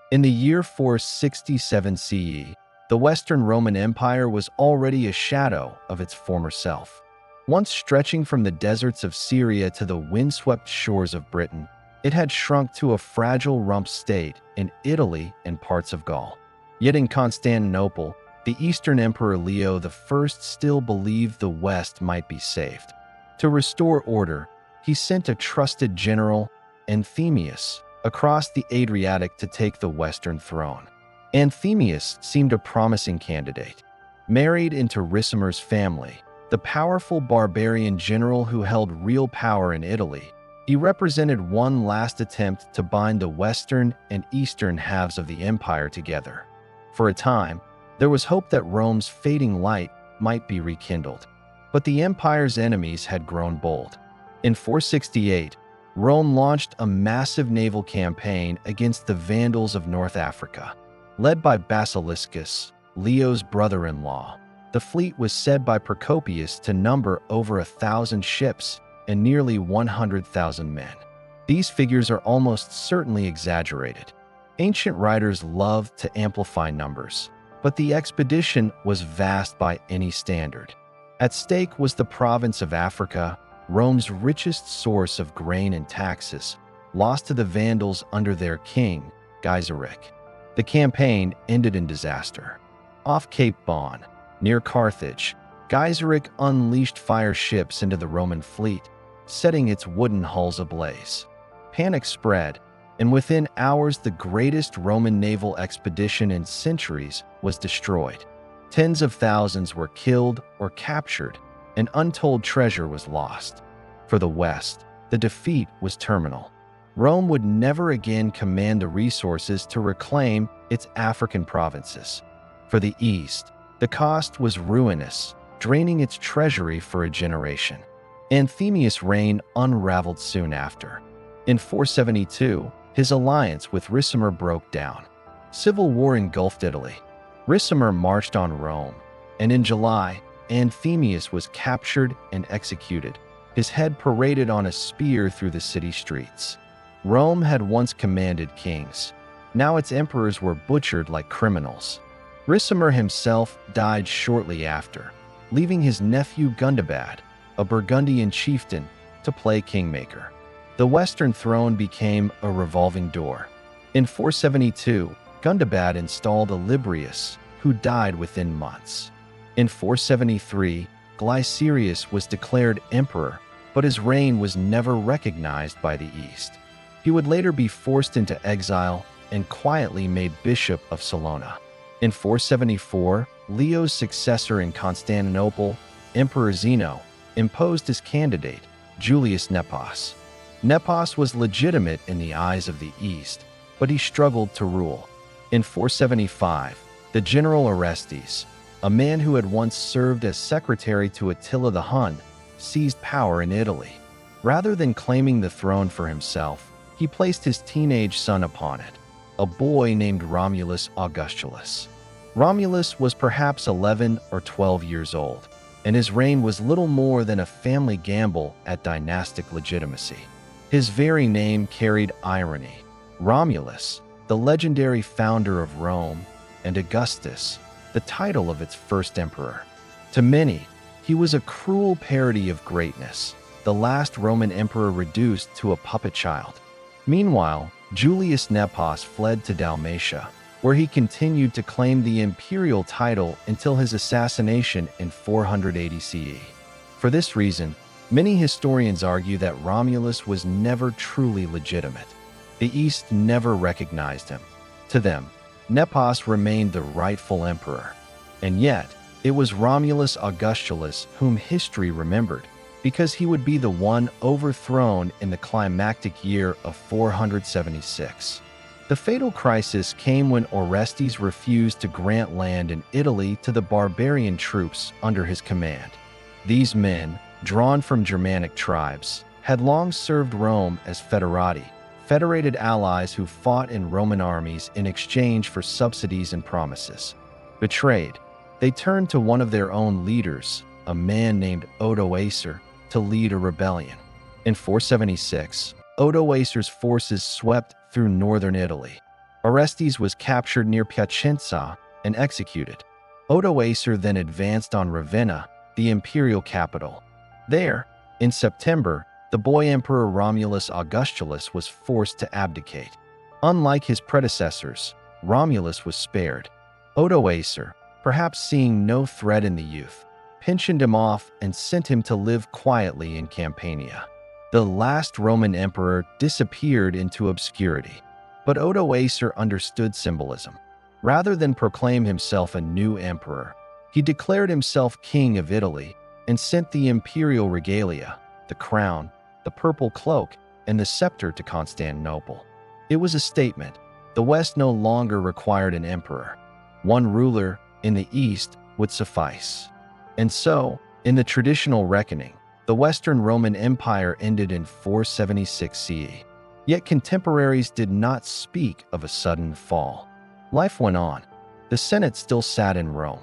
In the year 467 CE, the Western Roman Empire was already a shadow of its former self. Once stretching from the deserts of Syria to the windswept shores of Britain, it had shrunk to a fragile rump state in Italy and parts of Gaul. Yet in Constantinople, the Eastern Emperor Leo I still believed the West might be saved. To restore order, he sent a trusted general, Anthemius, across the Adriatic to take the Western throne. Anthemius seemed a promising candidate. Married into Ricimer's family, the powerful barbarian general who held real power in Italy, he represented one last attempt to bind the western and eastern halves of the empire together. For a time, there was hope that Rome's fading light might be rekindled. But the empire's enemies had grown bold. In 468, Rome launched a massive naval campaign against the Vandals of North Africa. Led by Basiliscus, Leo's brother-in-law, the fleet was said by Procopius to number over 1,000 ships and nearly 100,000 men. These figures are almost certainly exaggerated. Ancient writers loved to amplify numbers, but the expedition was vast by any standard. At stake was the province of Africa, Rome's richest source of grain and taxes, lost to the Vandals under their king, Gaiseric. The campaign ended in disaster. Off Cape Bon, near Carthage, Gaiseric unleashed fire ships into the Roman fleet, setting its wooden hulls ablaze. Panic spread, and within hours the greatest Roman naval expedition in centuries was destroyed. Tens of thousands were killed or captured, and untold treasure was lost. For the West, the defeat was terminal. Rome would never again command the resources to reclaim its African provinces. For the East, the cost was ruinous, draining its treasury for a generation. Anthemius' reign unraveled soon after. In 472, his alliance with Ricimer broke down. Civil war engulfed Italy. Ricimer marched on Rome, and in July, Anthemius was captured and executed, his head paraded on a spear through the city streets. Rome had once commanded kings. Now its emperors were butchered like criminals. Ricimer himself died shortly after, leaving his nephew Gundobad, a Burgundian chieftain, to play kingmaker. The Western throne became a revolving door. In 472, Gundobad installed Olybrius, who died within months. In 473, Glycerius was declared emperor, but his reign was never recognized by the East. He would later be forced into exile and quietly made bishop of Salona. In 474, Leo's successor in Constantinople, Emperor Zeno, imposed his candidate, Julius Nepos. Nepos was legitimate in the eyes of the East, but he struggled to rule. In 475, the general Orestes, a man who had once served as secretary to Attila the Hun, seized power in Italy. Rather than claiming the throne for himself, he placed his teenage son upon it, a boy named Romulus Augustulus. Romulus was perhaps 11 or 12 years old, and his reign was little more than a family gamble at dynastic legitimacy. His very name carried irony. Romulus, the legendary founder of Rome, and Augustus, the title of its first emperor. To many, he was a cruel parody of greatness, the last Roman emperor reduced to a puppet child. Meanwhile, Julius Nepos fled to Dalmatia, where he continued to claim the imperial title until his assassination in 480 CE. For this reason, many historians argue that Romulus was never truly legitimate. The East never recognized him. To them, Nepos remained the rightful emperor. And yet, it was Romulus Augustulus whom history remembered, because he would be the one overthrown in the climactic year of 476. The fatal crisis came when Orestes refused to grant land in Italy to the barbarian troops under his command. These men, drawn from Germanic tribes, had long served Rome as foederati, federated allies who fought in Roman armies in exchange for subsidies and promises. Betrayed, they turned to one of their own leaders, a man named Odoacer, to lead a rebellion. In 476, Odoacer's forces swept through northern Italy. Orestes was captured near Piacenza and executed. Odoacer then advanced on Ravenna, the imperial capital. There, in September, the boy emperor Romulus Augustulus was forced to abdicate. Unlike his predecessors, Romulus was spared. Odoacer, perhaps seeing no threat in the youth, pensioned him off and sent him to live quietly in Campania. The last Roman emperor disappeared into obscurity. But Odoacer understood symbolism. Rather than proclaim himself a new emperor, he declared himself king of Italy and sent the imperial regalia, the crown, the purple cloak, and the scepter to Constantinople. It was a statement. The West no longer required an emperor. One ruler in the East would suffice. And so, in the traditional reckoning, the Western Roman Empire ended in 476 CE. Yet contemporaries did not speak of a sudden fall. Life went on. The Senate still sat in Rome.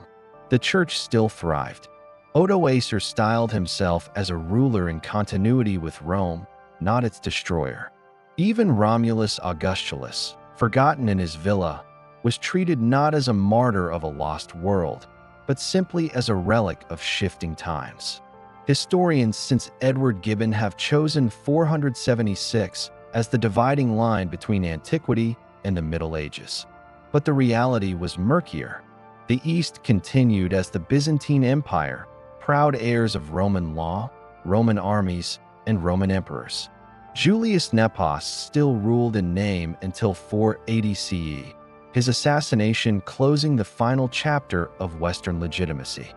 The church still thrived. Odoacer styled himself as a ruler in continuity with Rome, not its destroyer. Even Romulus Augustulus, forgotten in his villa, was treated not as a martyr of a lost world, but simply as a relic of shifting times. Historians since Edward Gibbon have chosen 476 as the dividing line between antiquity and the Middle Ages. But the reality was murkier. The East continued as the Byzantine Empire, proud heirs of Roman law, Roman armies, and Roman emperors. Julius Nepos still ruled in name until 480 CE, his assassination closing the final chapter of Western legitimacy.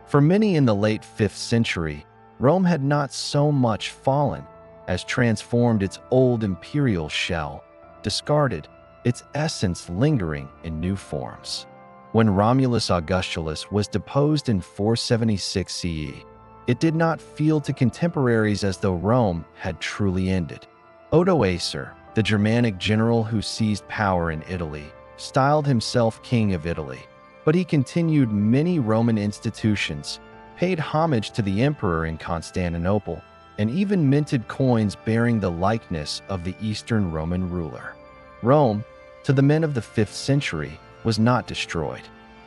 For many in the late 5th century, Rome had not so much fallen as transformed its old imperial shell, discarded, its essence lingering in new forms. When Romulus Augustulus was deposed in 476 CE, it did not feel to contemporaries as though Rome had truly ended. Odoacer, the Germanic general who seized power in Italy, styled himself king of Italy, but he continued many Roman institutions, paid homage to the emperor in Constantinople, and even minted coins bearing the likeness of the Eastern Roman ruler. Rome, to the men of the 5th century, was not destroyed.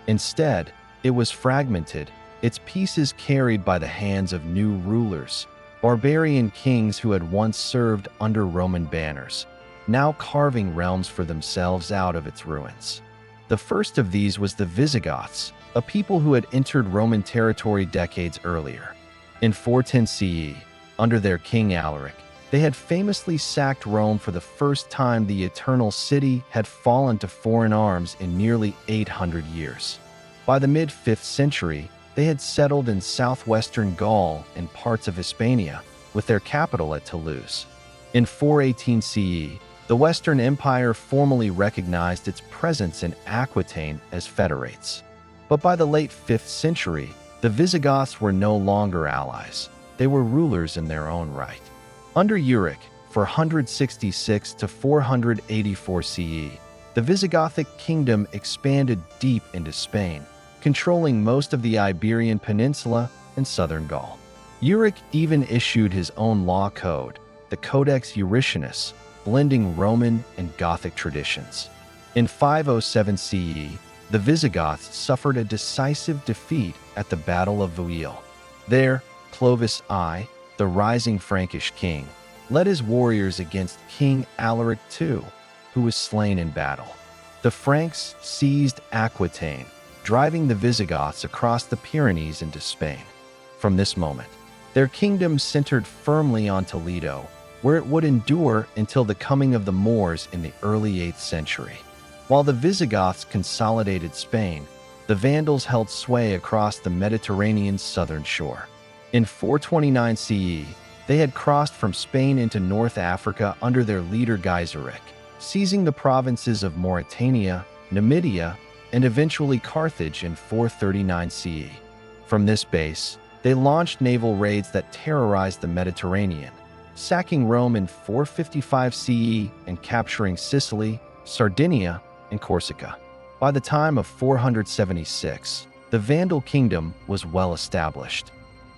Instead, it was fragmented, its pieces carried by the hands of new rulers, barbarian kings who had once served under Roman banners, now carving realms for themselves out of its ruins. The first of these was the Visigoths, a people who had entered Roman territory decades earlier. In 410 CE, under their king Alaric, they had famously sacked Rome for the first time. The Eternal City had fallen to foreign arms in nearly 800 years. By the mid-5th century, they had settled in southwestern Gaul and parts of Hispania, with their capital at Toulouse. In 418 CE, the Western Empire formally recognized its presence in Aquitaine as federates. But by the late 5th century, the Visigoths were no longer allies. They were rulers in their own right. Under Euric, 466 to 484 CE, the Visigothic kingdom expanded deep into Spain, controlling most of the Iberian Peninsula and southern Gaul. Euric even issued his own law code, the Codex Euricanus, blending Roman and Gothic traditions. In 507 CE, the Visigoths suffered a decisive defeat at the Battle of Vouille. There, Clovis I, the rising Frankish king, led his warriors against King Alaric II, who was slain in battle. The Franks seized Aquitaine, driving the Visigoths across the Pyrenees into Spain. From this moment, their kingdom centered firmly on Toledo, where it would endure until the coming of the Moors in the early 8th century. While the Visigoths consolidated Spain, the Vandals held sway across the Mediterranean's southern shore. In 429 CE, they had crossed from Spain into North Africa under their leader Gaiseric, seizing the provinces of Mauritania, Numidia, and eventually Carthage in 439 CE. From this base, they launched naval raids that terrorized the Mediterranean, sacking Rome in 455 CE and capturing Sicily, Sardinia, and Corsica. By the time of 476, the Vandal kingdom was well established.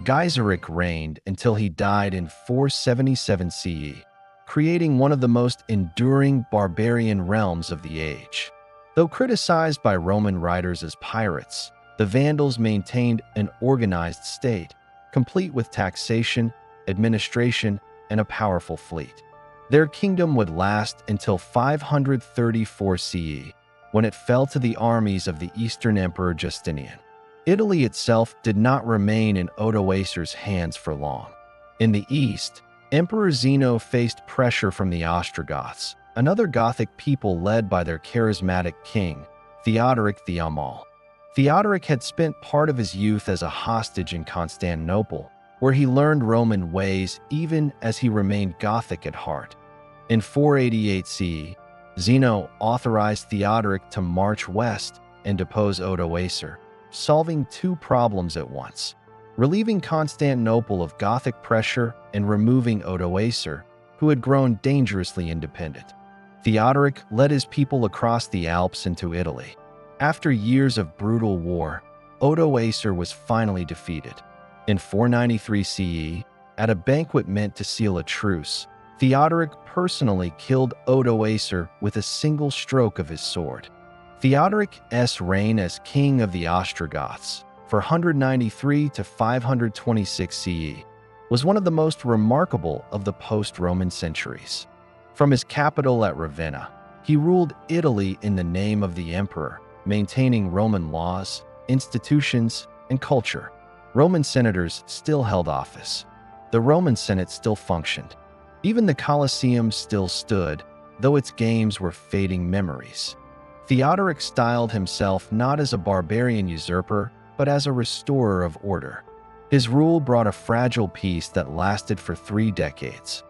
Gaiseric reigned until he died in 477 CE. creating one of the most enduring barbarian realms of the age. Though criticized by Roman writers as pirates, the Vandals maintained an organized state, complete with taxation, administration, and a powerful fleet. Their kingdom would last until 534 CE, when it fell to the armies of the Eastern Emperor Justinian. Italy itself did not remain in Odoacer's hands for long. In the east, Emperor Zeno faced pressure from the Ostrogoths, another Gothic people led by their charismatic king, Theodoric the Amal. Theodoric had spent part of his youth as a hostage in Constantinople, where he learned Roman ways even as he remained Gothic at heart. In 488 CE, Zeno authorized Theodoric to march west and depose Odoacer, solving two problems at once: relieving Constantinople of Gothic pressure and removing Odoacer, who had grown dangerously independent. Theodoric led his people across the Alps into Italy. After years of brutal war, Odoacer was finally defeated. In 493 CE, at a banquet meant to seal a truce, Theodoric personally killed Odoacer with a single stroke of his sword. Theodoric's reign as king of the Ostrogoths, for 193 to 526 CE, was one of the most remarkable of the post-Roman centuries. From his capital at Ravenna, he ruled Italy in the name of the emperor, maintaining Roman laws, institutions, and culture. Roman senators still held office. The Roman Senate still functioned. Even the Colosseum still stood, though its games were fading memories. Theodoric styled himself not as a barbarian usurper, but as a restorer of order. His rule brought a fragile peace that lasted for 3 decades.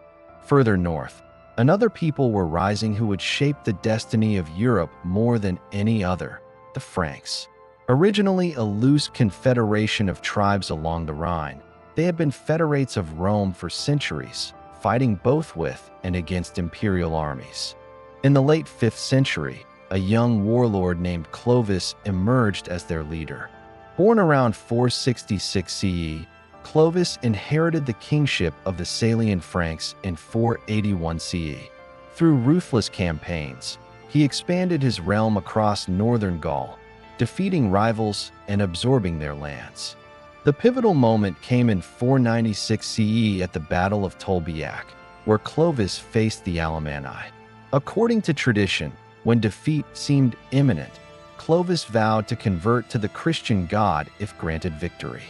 Further north, another people were rising who would shape the destiny of Europe more than any other: the Franks. Originally a loose confederation of tribes along the Rhine, they had been federates of Rome for centuries, fighting both with and against imperial armies. In the late 5th century, a young warlord named Clovis emerged as their leader. Born around 466 CE, Clovis inherited the kingship of the Salian Franks in 481 CE. Through ruthless campaigns, he expanded his realm across northern Gaul, defeating rivals and absorbing their lands. The pivotal moment came in 496 CE at the Battle of Tolbiac, where Clovis faced the Alemanni. According to tradition, when defeat seemed imminent, Clovis vowed to convert to the Christian God if granted victory.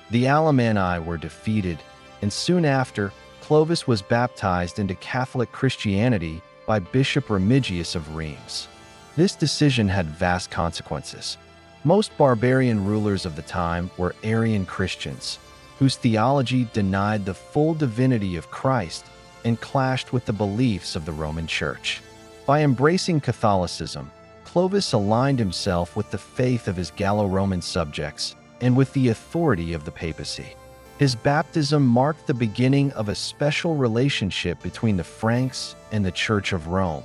The Alemanni were defeated, and soon after, Clovis was baptized into Catholic Christianity by Bishop Remigius of Reims. This decision had vast consequences. Most barbarian rulers of the time were Arian Christians, whose theology denied the full divinity of Christ and clashed with the beliefs of the Roman Church. By embracing Catholicism, Clovis aligned himself with the faith of his Gallo-Roman subjects and with the authority of the papacy. His baptism marked the beginning of a special relationship between the Franks and the Church of Rome,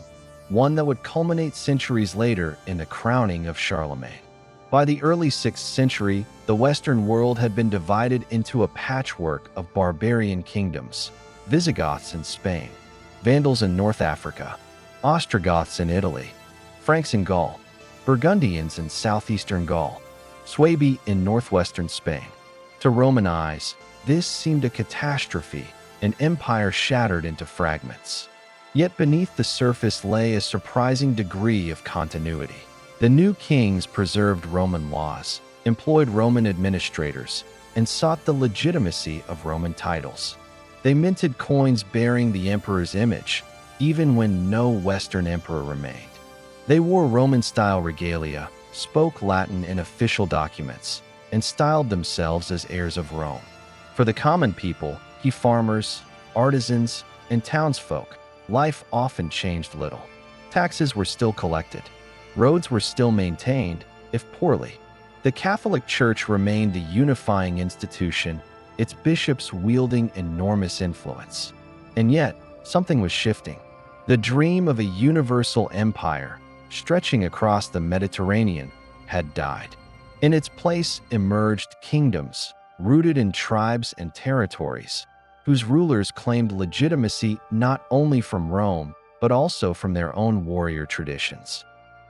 one that would culminate centuries later in the crowning of Charlemagne. By the early 6th century, the Western world had been divided into a patchwork of barbarian kingdoms: Visigoths in Spain, Vandals in North Africa, Ostrogoths in Italy, Franks in Gaul, Burgundians in southeastern Gaul, Suebi in northwestern Spain. To Roman eyes, this seemed a catastrophe, an empire shattered into fragments. Yet beneath the surface lay a surprising degree of continuity. The new kings preserved Roman laws, employed Roman administrators, and sought the legitimacy of Roman titles. They minted coins bearing the emperor's image, even when no Western emperor remained. They wore Roman-style regalia, spoke Latin in official documents, and styled themselves as heirs of Rome. For the common people, farmers, artisans, and townsfolk, life often changed little. Taxes were still collected. Roads were still maintained, if poorly. The Catholic Church remained the unifying institution, its bishops wielding enormous influence. And yet, something was shifting. The dream of a universal empire, stretching across the Mediterranean, had died. In its place emerged kingdoms, rooted in tribes and territories, whose rulers claimed legitimacy not only from Rome, but also from their own warrior traditions.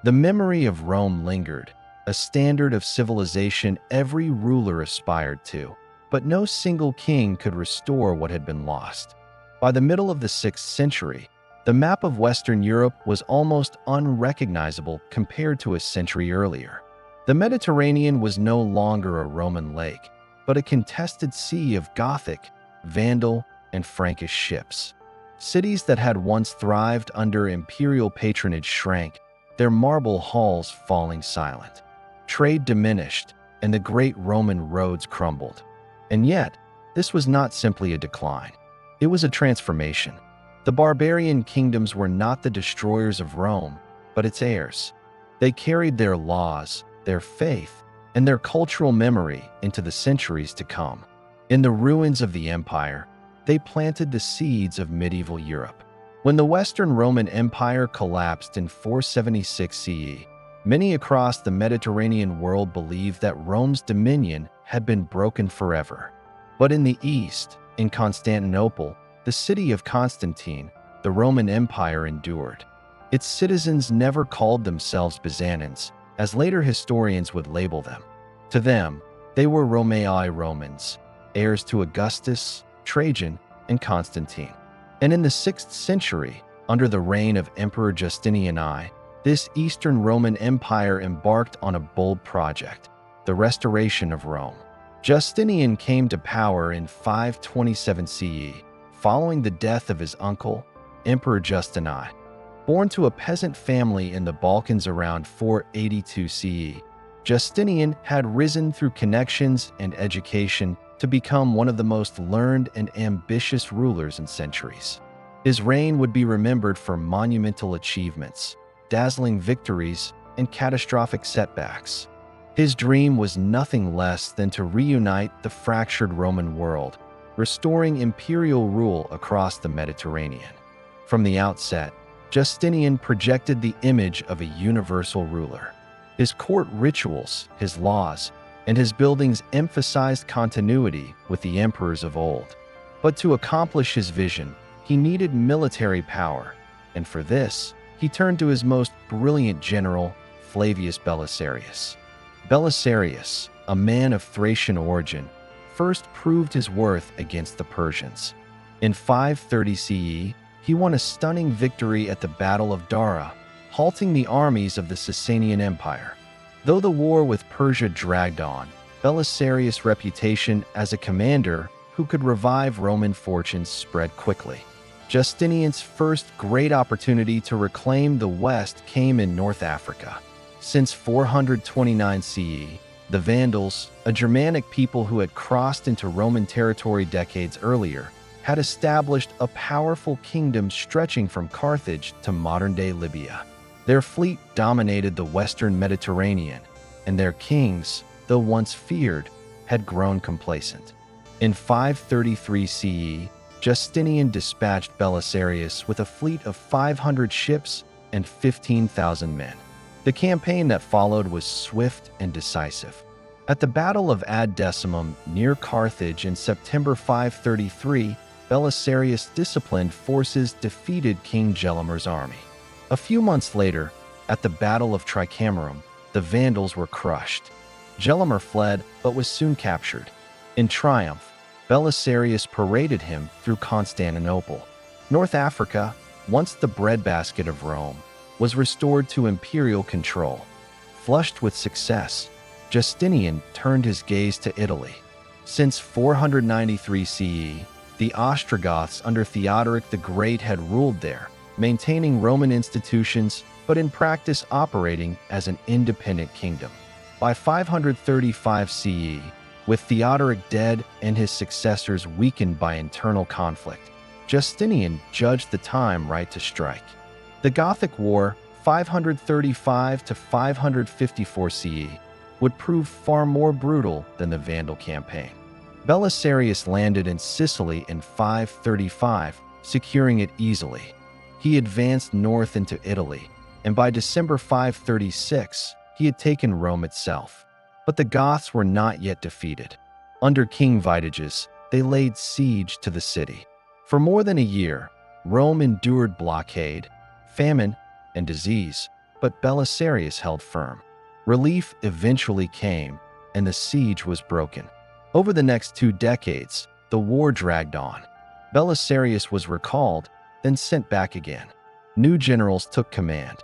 The memory of Rome lingered, a standard of civilization every ruler aspired to, but no single king could restore what had been lost. By the middle of the 6th century, the map of Western Europe was almost unrecognizable compared to a century earlier. The Mediterranean was no longer a Roman lake, but a contested sea of Gothic, Vandal, and Frankish ships. Cities that had once thrived under imperial patronage shrank, their marble halls falling silent. Trade diminished, and the great Roman roads crumbled. And yet, this was not simply a decline. It was a transformation. The barbarian kingdoms were not the destroyers of Rome, but its heirs. They carried their laws, their faith, and their cultural memory into the centuries to come. In the ruins of the empire, they planted the seeds of medieval Europe. When the Western Roman Empire collapsed in 476 CE, many across the Mediterranean world believed that Rome's dominion had been broken forever. But in the east, in Constantinople, the city of Constantine, the Roman Empire endured. Its citizens never called themselves Byzantines, as later historians would label them. To them, they were Romaei Romans, heirs to Augustus, Trajan, and Constantine. And in the 6th century, under the reign of Emperor Justinian I, this Eastern Roman Empire embarked on a bold project, the restoration of Rome. Justinian came to power in 527 CE, following the death of his uncle, Emperor Justin I. Born to a peasant family in the Balkans around 482 CE, Justinian had risen through connections and education to become one of the most learned and ambitious rulers in centuries. His reign would be remembered for monumental achievements, dazzling victories, and catastrophic setbacks. His dream was nothing less than to reunite the fractured Roman world, restoring imperial rule across the Mediterranean. From the outset, Justinian projected the image of a universal ruler. His court rituals, his laws, and his buildings emphasized continuity with the emperors of old. But to accomplish his vision, he needed military power, and for this, he turned to his most brilliant general, Flavius Belisarius. Belisarius, a man of Thracian origin, first proved his worth against the Persians. In 530 CE, he won a stunning victory at the Battle of Dara, halting the armies of the Sasanian Empire. Though the war with Persia dragged on, Belisarius' reputation as a commander who could revive Roman fortunes spread quickly. Justinian's first great opportunity to reclaim the West came in North Africa. Since 429 CE, the Vandals, a Germanic people who had crossed into Roman territory decades earlier, had established a powerful kingdom stretching from Carthage to modern-day Libya. Their fleet dominated the Western Mediterranean, and their kings, though once feared, had grown complacent. In 533 CE, Justinian dispatched Belisarius with a fleet of 500 ships and 15,000 men. The campaign that followed was swift and decisive. At the Battle of Ad Decimum near Carthage in September 533, Belisarius' disciplined forces defeated King Gelimer's army. A few months later, at the Battle of Tricamerum, the Vandals were crushed. Gelimer fled but was soon captured. In triumph, Belisarius paraded him through Constantinople. North Africa, once the breadbasket of Rome, was restored to imperial control. Flushed with success, Justinian turned his gaze to Italy. Since 493 CE, the Ostrogoths under Theodoric the Great had ruled there, maintaining Roman institutions but in practice operating as an independent kingdom. By 535 CE, with Theodoric dead and his successors weakened by internal conflict, Justinian judged the time right to strike. The Gothic War, 535 to 554 CE, would prove far more brutal than the Vandal campaign. Belisarius landed in Sicily in 535, securing it easily. He advanced north into Italy, and by December 536, he had taken Rome itself. But the Goths were not yet defeated. Under King Vitiges, they laid siege to the city. For more than a year, Rome endured blockade, famine, and disease, but Belisarius held firm. Relief eventually came, and the siege was broken. Over the next 2 decades, the war dragged on. Belisarius was recalled, then sent back again. New generals took command.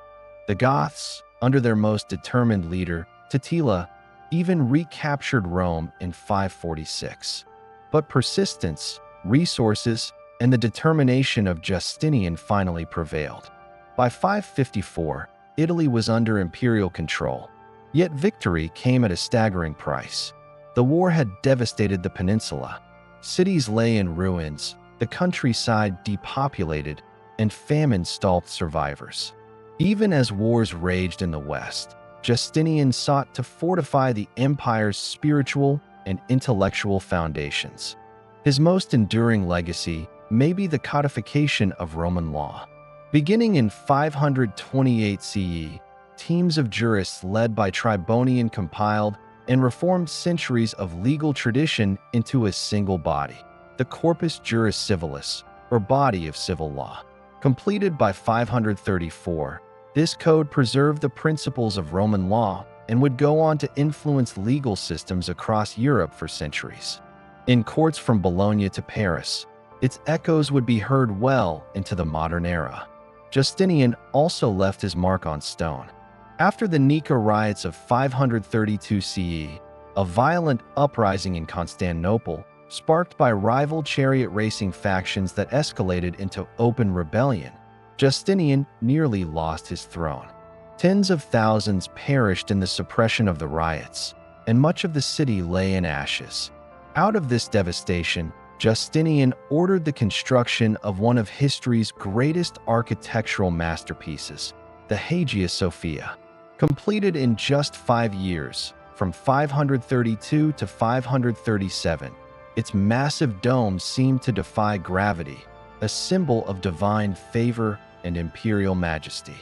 The Goths, under their most determined leader, Totila, even recaptured Rome in 546. But persistence, resources, and the determination of Justinian finally prevailed. By 554, Italy was under imperial control. Yet victory came at a staggering price. The war had devastated the peninsula. Cities lay in ruins, the countryside depopulated, and famine stalked survivors. Even as wars raged in the west, Justinian sought to fortify the empire's spiritual and intellectual foundations. His most enduring legacy may be the codification of Roman law. Beginning in 528 CE, teams of jurists led by Tribonian compiled and reformed centuries of legal tradition into a single body, the Corpus Juris Civilis, or body of civil law. Completed by 534, this code preserved the principles of Roman law and would go on to influence legal systems across Europe for centuries. In courts from Bologna to Paris, its echoes would be heard well into the modern era. Justinian also left his mark on stone. After the Nika riots of 532 CE, a violent uprising in Constantinople, sparked by rival chariot racing factions that escalated into open rebellion, Justinian nearly lost his throne. Tens of thousands perished in the suppression of the riots, and much of the city lay in ashes. Out of this devastation, Justinian ordered the construction of one of history's greatest architectural masterpieces, the Hagia Sophia. Completed in just 5 years, from 532 to 537, its massive dome seemed to defy gravity, a symbol of divine favor and imperial majesty.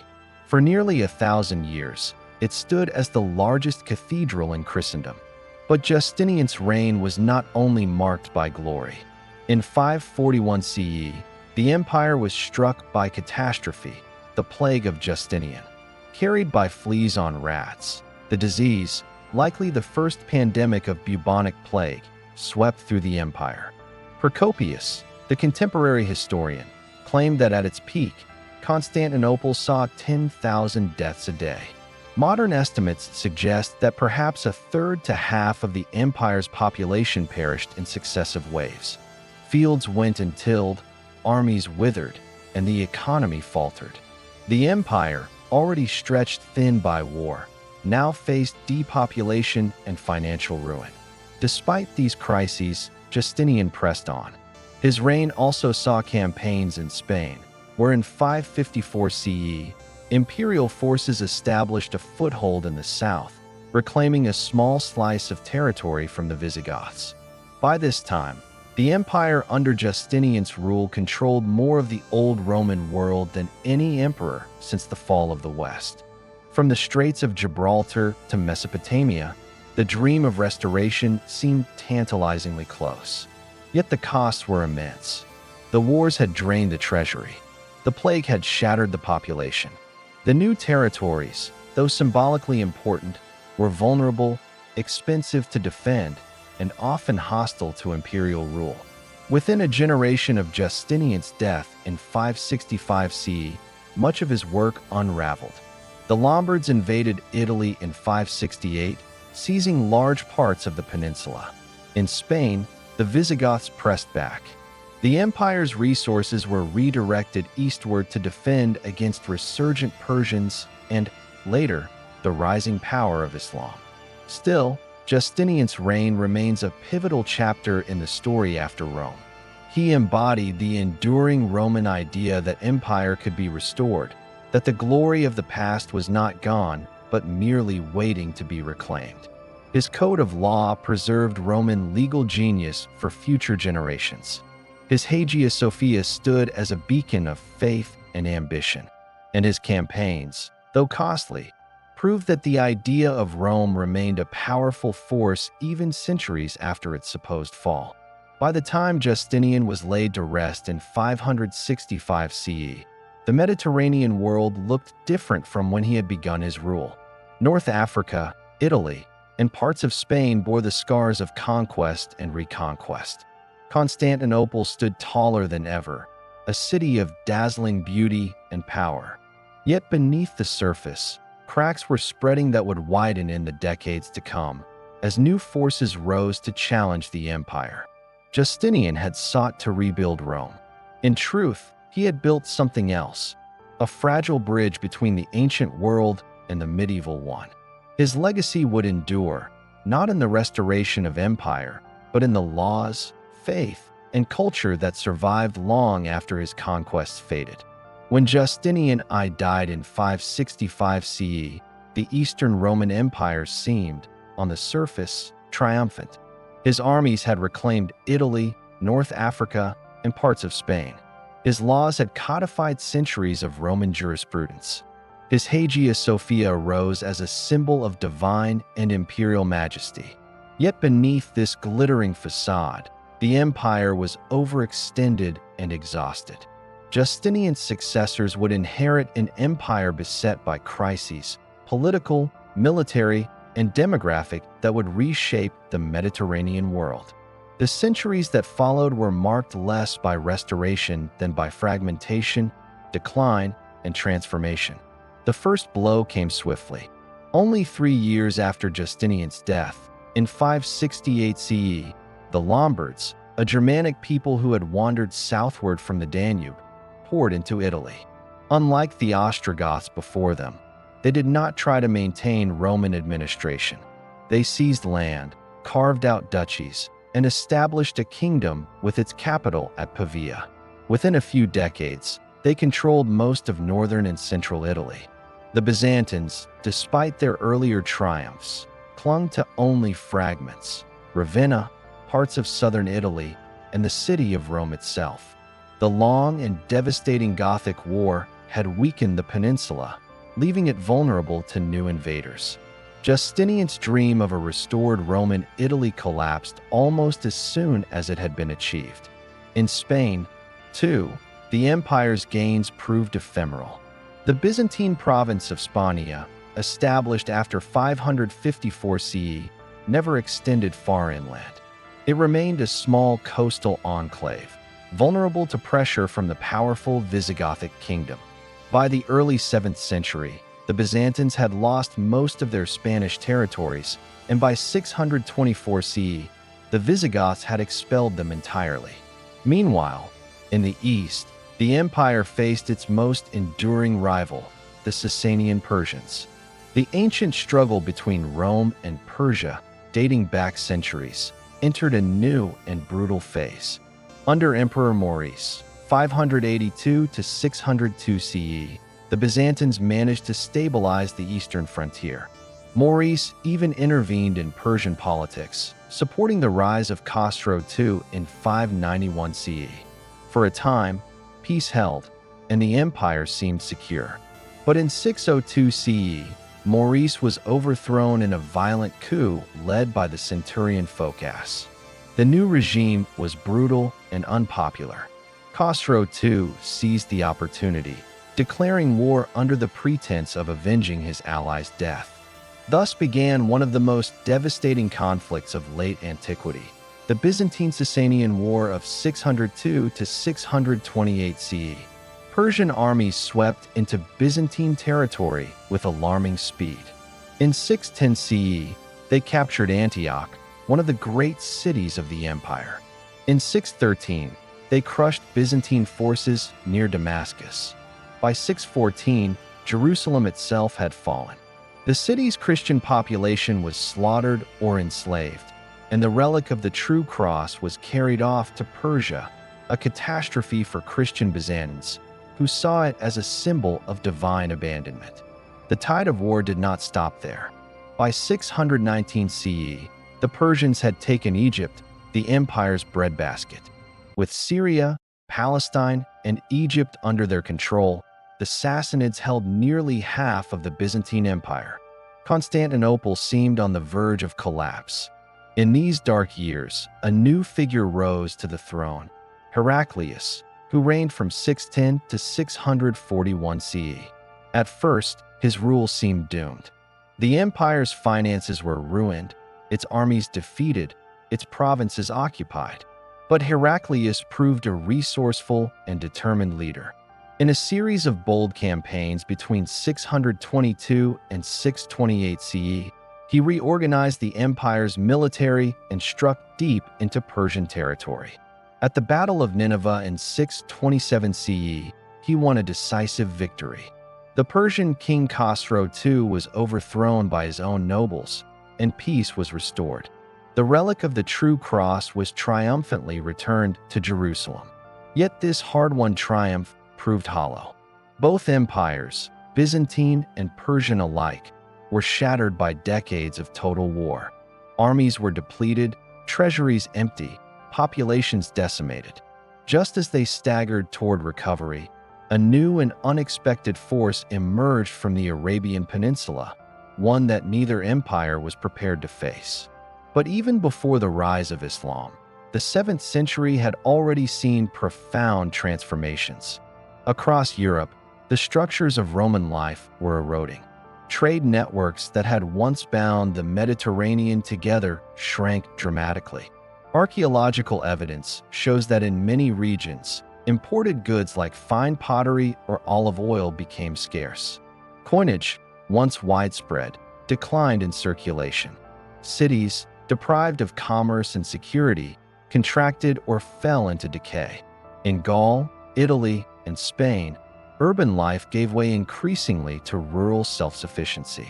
For nearly 1,000 years, it stood as the largest cathedral in Christendom. But Justinian's reign was not only marked by glory. In 541 CE, the empire was struck by catastrophe, the plague of Justinian. Carried by fleas on rats, the disease, likely the first pandemic of bubonic plague, swept through the empire. Procopius, the contemporary historian, claimed that at its peak, Constantinople saw 10,000 deaths a day. Modern estimates suggest that perhaps a third to half of the empire's population perished in successive waves. Fields went untilled, armies withered, and the economy faltered. The empire, already stretched thin by war, now faced depopulation and financial ruin. Despite these crises, Justinian pressed on. His reign also saw campaigns in Spain, where in 554 CE, imperial forces established a foothold in the south, reclaiming a small slice of territory from the Visigoths. By this time, the empire under Justinian's rule controlled more of the old Roman world than any emperor since the fall of the West. From the Straits of Gibraltar to Mesopotamia, the dream of restoration seemed tantalizingly close. Yet the costs were immense. The wars had drained the treasury. The plague had shattered the population. The new territories, though symbolically important, were vulnerable, expensive to defend, and often hostile to imperial rule. Within a generation of Justinian's death in 565 CE, much of his work unraveled. The Lombards invaded Italy in 568, seizing large parts of the peninsula. In Spain, the Visigoths pressed back. The empire's resources were redirected eastward to defend against resurgent Persians and, later, the rising power of Islam. Still, Justinian's reign remains a pivotal chapter in the story after Rome. He embodied the enduring Roman idea that empire could be restored, that the glory of the past was not gone, but merely waiting to be reclaimed. His code of law preserved Roman legal genius for future generations. His Hagia Sophia stood as a beacon of faith and ambition, and his campaigns, though costly, proved that the idea of Rome remained a powerful force even centuries after its supposed fall. By the time Justinian was laid to rest in 565 CE, the Mediterranean world looked different from when he had begun his rule. North Africa, Italy, and parts of Spain bore the scars of conquest and reconquest. Constantinople stood taller than ever, a city of dazzling beauty and power. Yet beneath the surface, cracks were spreading that would widen in the decades to come, as new forces rose to challenge the empire. Justinian had sought to rebuild Rome. In truth, he had built something else, a fragile bridge between the ancient world and the medieval one. His legacy would endure, not in the restoration of empire, but in the laws, faith, and culture that survived long after his conquests faded. When Justinian I died in 565 CE, the Eastern Roman Empire seemed, on the surface, triumphant. His armies had reclaimed Italy, North Africa, and parts of Spain. His laws had codified centuries of Roman jurisprudence. His Hagia Sophia rose as a symbol of divine and imperial majesty. Yet beneath this glittering facade, the empire was overextended and exhausted. Justinian's successors would inherit an empire beset by crises, political, military, and demographic that would reshape the Mediterranean world. The centuries that followed were marked less by restoration than by fragmentation, decline, and transformation. The first blow came swiftly. Only 3 years after Justinian's death, in 568 CE, the Lombards, a Germanic people who had wandered southward from the Danube, poured into Italy. Unlike the Ostrogoths before them, they did not try to maintain Roman administration. They seized land, carved out duchies, and established a kingdom with its capital at Pavia. Within a few decades, they controlled most of northern and central Italy. The Byzantines, despite their earlier triumphs, clung to only fragments: Ravenna, parts of southern Italy, and the city of Rome itself. The long and devastating Gothic War had weakened the peninsula, leaving it vulnerable to new invaders. Justinian's dream of a restored Roman Italy collapsed almost as soon as it had been achieved. In Spain, too, the empire's gains proved ephemeral. The Byzantine province of Spania, established after 554 CE, never extended far inland. It remained a small coastal enclave, vulnerable to pressure from the powerful Visigothic kingdom. By the early 7th century, the Byzantines had lost most of their Spanish territories, and by 624 CE, the Visigoths had expelled them entirely. Meanwhile, in the east, the empire faced its most enduring rival, the Sasanian Persians. The ancient struggle between Rome and Persia, dating back centuries, entered a new and brutal phase. Under Emperor Maurice, 582 to 602 CE, the Byzantines managed to stabilize the eastern frontier. Maurice even intervened in Persian politics, supporting the rise of Khosrow II in 591 CE. For a time, peace held, and the empire seemed secure. But in 602 CE, Maurice was overthrown in a violent coup led by the centurion Phocas. The new regime was brutal and unpopular. Khosrow II seized the opportunity, declaring war under the pretense of avenging his ally's death. Thus began one of the most devastating conflicts of late antiquity, the Byzantine-Sasanian War of 602 to 628 CE. Persian armies swept into Byzantine territory with alarming speed. In 610 CE, they captured Antioch, one of the great cities of the empire. In 613, they crushed Byzantine forces near Damascus. By 614, Jerusalem itself had fallen. The city's Christian population was slaughtered or enslaved, and the relic of the true cross was carried off to Persia, a catastrophe for Christian Byzantines, who saw it as a symbol of divine abandonment. The tide of war did not stop there. By 619 CE, the Persians had taken Egypt, the empire's breadbasket. With Syria, Palestine, and Egypt under their control, the Sassanids held nearly half of the Byzantine Empire. Constantinople seemed on the verge of collapse. In these dark years, a new figure rose to the throne, Heraclius, who reigned from 610 to 641 CE. At first, his rule seemed doomed. The empire's finances were ruined, its armies defeated, its provinces occupied. But Heraclius proved a resourceful and determined leader. In a series of bold campaigns between 622 and 628 CE, he reorganized the empire's military and struck deep into Persian territory. At the Battle of Nineveh in 627 CE, he won a decisive victory. The Persian king Khosrow II was overthrown by his own nobles, and peace was restored. The relic of the true cross was triumphantly returned to Jerusalem. Yet this hard-won triumph proved hollow. Both empires, Byzantine and Persian alike, were shattered by decades of total war. Armies were depleted, treasuries empty, populations decimated. Just as they staggered toward recovery, a new and unexpected force emerged from the Arabian Peninsula, one that neither empire was prepared to face. But even before the rise of Islam, the 7th century had already seen profound transformations. Across Europe, the structures of Roman life were eroding. Trade networks that had once bound the Mediterranean together shrank dramatically. Archaeological evidence shows that in many regions, imported goods like fine pottery or olive oil became scarce. Coinage, once widespread, declined in circulation. Cities, deprived of commerce and security, contracted or fell into decay. In Gaul, Italy, and Spain, urban life gave way increasingly to rural self-sufficiency.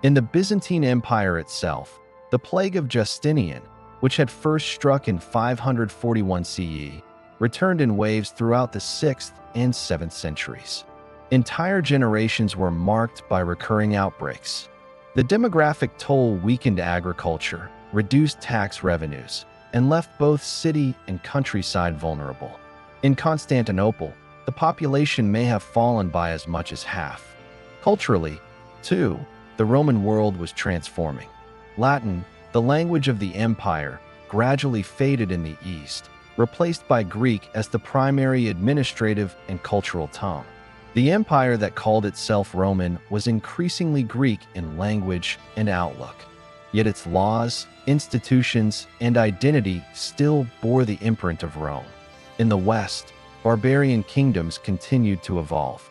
In the Byzantine Empire itself, the plague of Justinian, which had first struck in 541 CE, returned in waves throughout the 6th and 7th centuries. Entire generations were marked by recurring outbreaks. The demographic toll weakened agriculture, reduced tax revenues, and left both city and countryside vulnerable. In Constantinople, the population may have fallen by as much as half. Culturally, too, the Roman world was transforming. Latin, the language of the empire, gradually faded in the East, replaced by Greek as the primary administrative and cultural tongue. The empire that called itself Roman was increasingly Greek in language and outlook. Yet its laws, institutions, and identity still bore the imprint of Rome. In the West, barbarian kingdoms continued to evolve.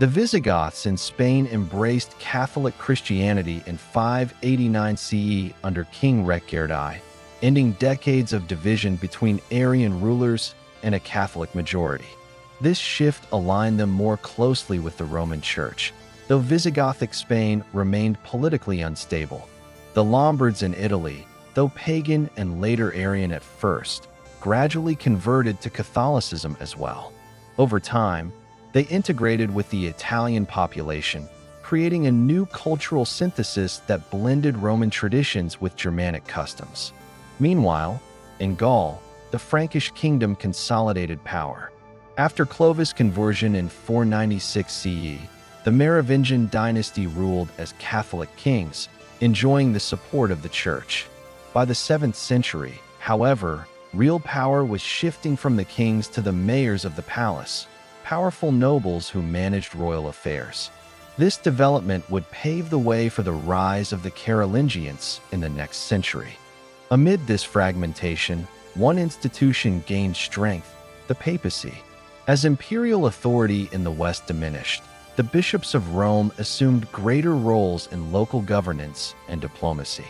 The Visigoths in Spain embraced Catholic Christianity in 589 CE under King Recgard I, ending decades of division between Arian rulers and a Catholic majority. This shift aligned them more closely with the Roman Church, though Visigothic Spain remained politically unstable. The Lombards in Italy, though pagan and later Arian at first, gradually converted to Catholicism as well. Over time, they integrated with the Italian population, creating a new cultural synthesis that blended Roman traditions with Germanic customs. Meanwhile, in Gaul, the Frankish kingdom consolidated power. After Clovis' conversion in 496 CE, the Merovingian dynasty ruled as Catholic kings, enjoying the support of the Church. By the 7th century, however, real power was shifting from the kings to the mayors of the palace, powerful nobles who managed royal affairs. This development would pave the way for the rise of the Carolingians in the next century. Amid this fragmentation, one institution gained strength: the papacy. As imperial authority in the West diminished, the bishops of Rome assumed greater roles in local governance and diplomacy.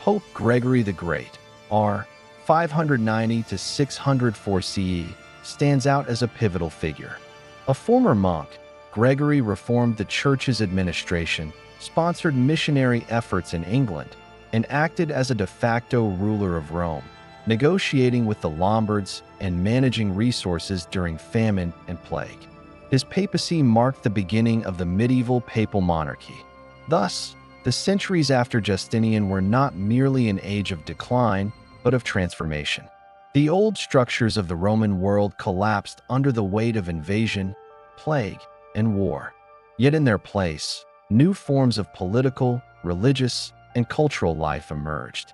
Pope Gregory the Great, r. 590 to 604 CE, stands out as a pivotal figure. A former monk, Gregory reformed the Church's administration, sponsored missionary efforts in England, and acted as a de facto ruler of Rome, negotiating with the Lombards and managing resources during famine and plague. His papacy marked the beginning of the medieval papal monarchy. Thus, the centuries after Justinian were not merely an age of decline, but of transformation. The old structures of the Roman world collapsed under the weight of invasion, plague, and war. Yet in their place, new forms of political, religious, and cultural life emerged.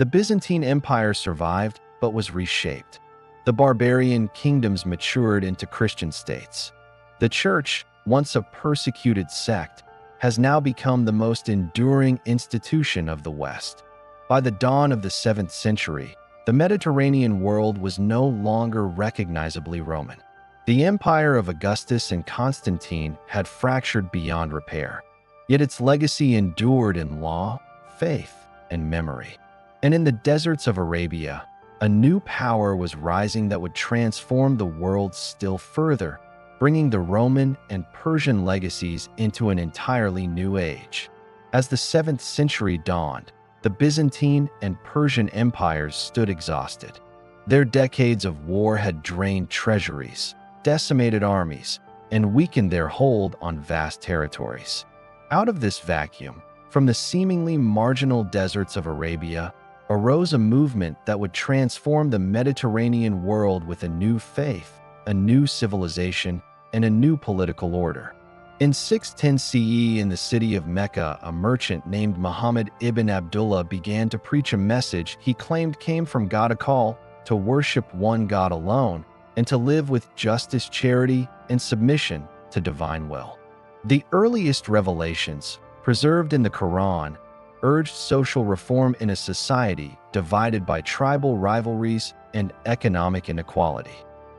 The Byzantine Empire survived but was reshaped. The barbarian kingdoms matured into Christian states. The Church, once a persecuted sect, has now become the most enduring institution of the West. By the dawn of the 7th century, the Mediterranean world was no longer recognizably Roman. The empire of Augustus and Constantine had fractured beyond repair, yet its legacy endured in law, faith, and memory. And in the deserts of Arabia, a new power was rising that would transform the world still further, bringing the Roman and Persian legacies into an entirely new age. As the 7th century dawned, the Byzantine and Persian empires stood exhausted. Their decades of war had drained treasuries, decimated armies, and weakened their hold on vast territories. Out of this vacuum, from the seemingly marginal deserts of Arabia, arose a movement that would transform the Mediterranean world with a new faith, a new civilization, and a new political order. In 610 CE, in the city of Mecca, a merchant named Muhammad ibn Abdullah began to preach a message he claimed came from God: a call to worship one God alone and to live with justice, charity, and submission to divine will. The earliest revelations, preserved in the Quran, urged social reform in a society divided by tribal rivalries and economic inequality.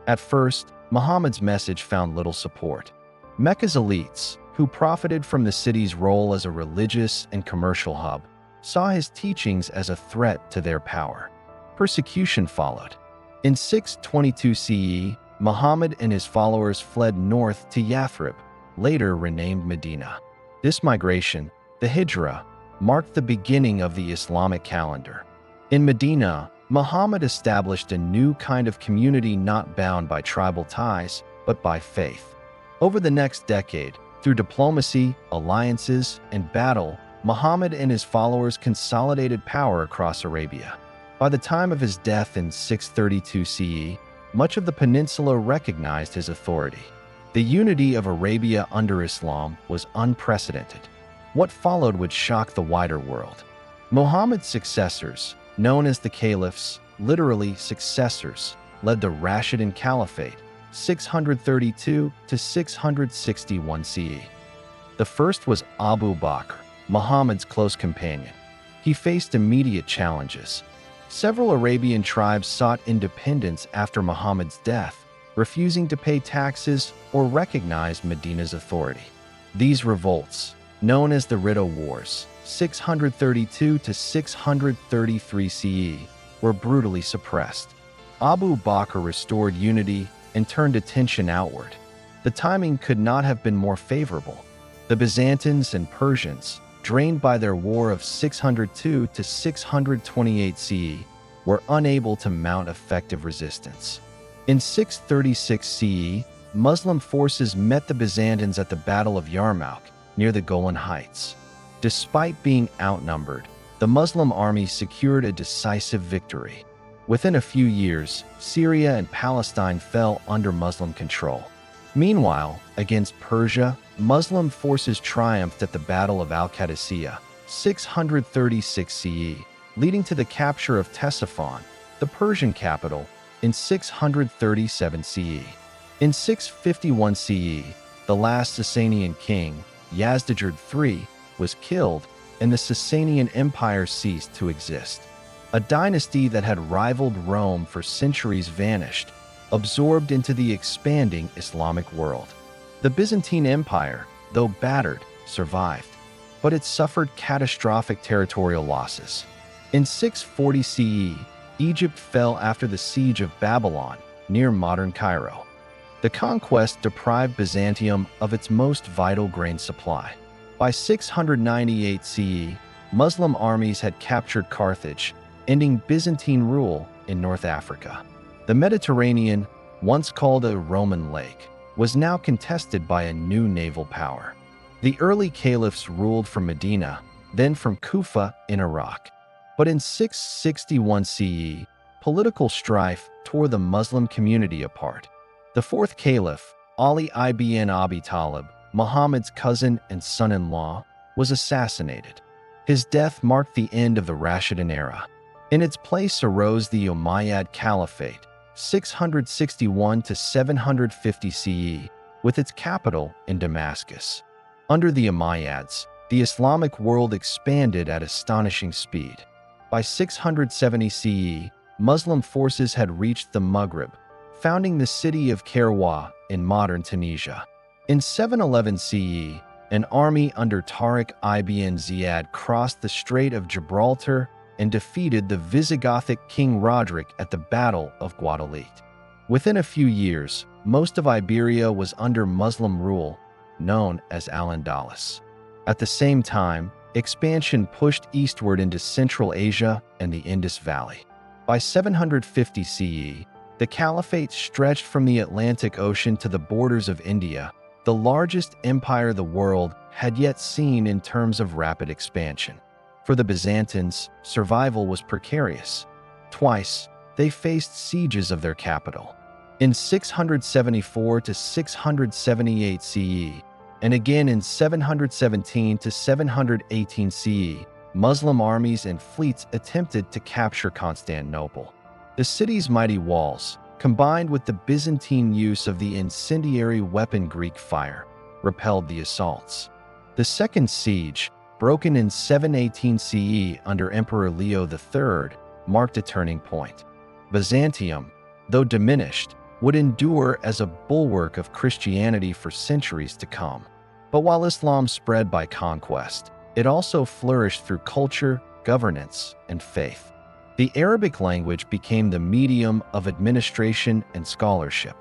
At first, Muhammad's message found little support. Mecca's elites, who profited from the city's role as a religious and commercial hub, saw his teachings as a threat to their power. Persecution followed. In 622 CE, Muhammad and his followers fled north to Yathrib, later renamed Medina. This migration, the Hijra, marked the beginning of the Islamic calendar. In Medina, Muhammad established a new kind of community not bound by tribal ties, but by faith. Over the next decade, through diplomacy, alliances, and battle, Muhammad and his followers consolidated power across Arabia. By the time of his death in 632 CE, much of the peninsula recognized his authority. The unity of Arabia under Islam was unprecedented. What followed would shock the wider world. Muhammad's successors, known as the caliphs, literally successors, led the Rashidun Caliphate, 632 to 661 CE. The first was Abu Bakr, Muhammad's close companion. He faced immediate challenges. Several Arabian tribes sought independence after Muhammad's death, refusing to pay taxes or recognize Medina's authority. These revolts, known as the Ridda Wars, 632 to 633 CE, were brutally suppressed. Abu Bakr restored unity and turned attention outward. The timing could not have been more favorable. The Byzantines and Persians, drained by their war of 602 to 628 CE, were unable to mount effective resistance. In 636 CE, Muslim forces met the Byzantines at the Battle of Yarmouk, near the Golan Heights. Despite being outnumbered, the Muslim army secured a decisive victory. Within a few years, Syria and Palestine fell under Muslim control. Meanwhile, against Persia, Muslim forces triumphed at the Battle of Al-Qadisiyah, 636 CE, leading to the capture of Ctesiphon, the Persian capital, in 637 CE. In 651 CE, the last Sasanian king, Yazdijerd III, was killed, and the Sasanian Empire ceased to exist. A dynasty that had rivaled Rome for centuries vanished, absorbed into the expanding Islamic world. The Byzantine Empire, though battered, survived, but it suffered catastrophic territorial losses. In 640 CE, Egypt fell after the siege of Babylon, near modern Cairo. The conquest deprived Byzantium of its most vital grain supply. By 698 CE, Muslim armies had captured Carthage, ending Byzantine rule in North Africa. The Mediterranean, once called a Roman lake, was now contested by a new naval power. The early caliphs ruled from Medina, then from Kufa in Iraq. But in 661 CE, political strife tore the Muslim community apart. The fourth caliph, Ali ibn Abi Talib, Muhammad's cousin and son-in-law, was assassinated. His death marked the end of the Rashidun era. In its place arose the Umayyad Caliphate, 661 to 750 CE, with its capital in Damascus. Under the Umayyads, the Islamic world expanded at astonishing speed. By 670 CE, Muslim forces had reached the Maghreb, founding the city of Kairouan in modern Tunisia. In 711 CE, an army under Tariq ibn Ziyad crossed the Strait of Gibraltar and defeated the Visigothic king Roderick at the Battle of Guadalete. Within a few years, most of Iberia was under Muslim rule, known as Al-Andalus. At the same time, expansion pushed eastward into Central Asia and the Indus Valley. By 750 CE, the Caliphate stretched from the Atlantic Ocean to the borders of India, the largest empire the world had yet seen in terms of rapid expansion. For the Byzantines, survival was precarious. Twice, they faced sieges of their capital. In 674 to 678 CE, and again in 717 to 718 CE, Muslim armies and fleets attempted to capture Constantinople. The city's mighty walls, combined with the Byzantine use of the incendiary weapon Greek fire, repelled the assaults. The second siege, broken in 718 CE under Emperor Leo III, marked a turning point. Byzantium, though diminished, would endure as a bulwark of Christianity for centuries to come. But while Islam spread by conquest, it also flourished through culture, governance, and faith. The Arabic language became the medium of administration and scholarship.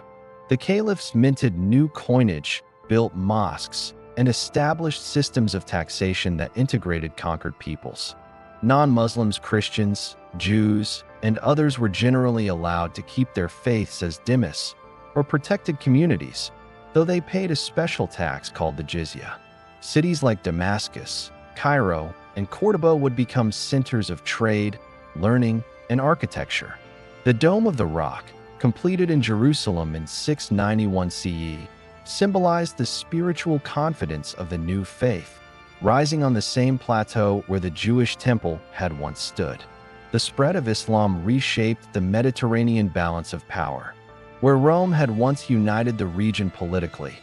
The caliphs minted new coinage, built mosques, and established systems of taxation that integrated conquered peoples. Non-Muslims, Christians, Jews, and others were generally allowed to keep their faiths as dhimmis, or protected communities, though they paid a special tax called the jizya. Cities like Damascus, Cairo, and Cordoba would become centers of trade, learning, and architecture. The Dome of the Rock, completed in Jerusalem in 691 CE, symbolized the spiritual confidence of the new faith, rising on the same plateau where the Jewish temple had once stood. The spread of Islam reshaped the Mediterranean balance of power. Where Rome had once united the region politically,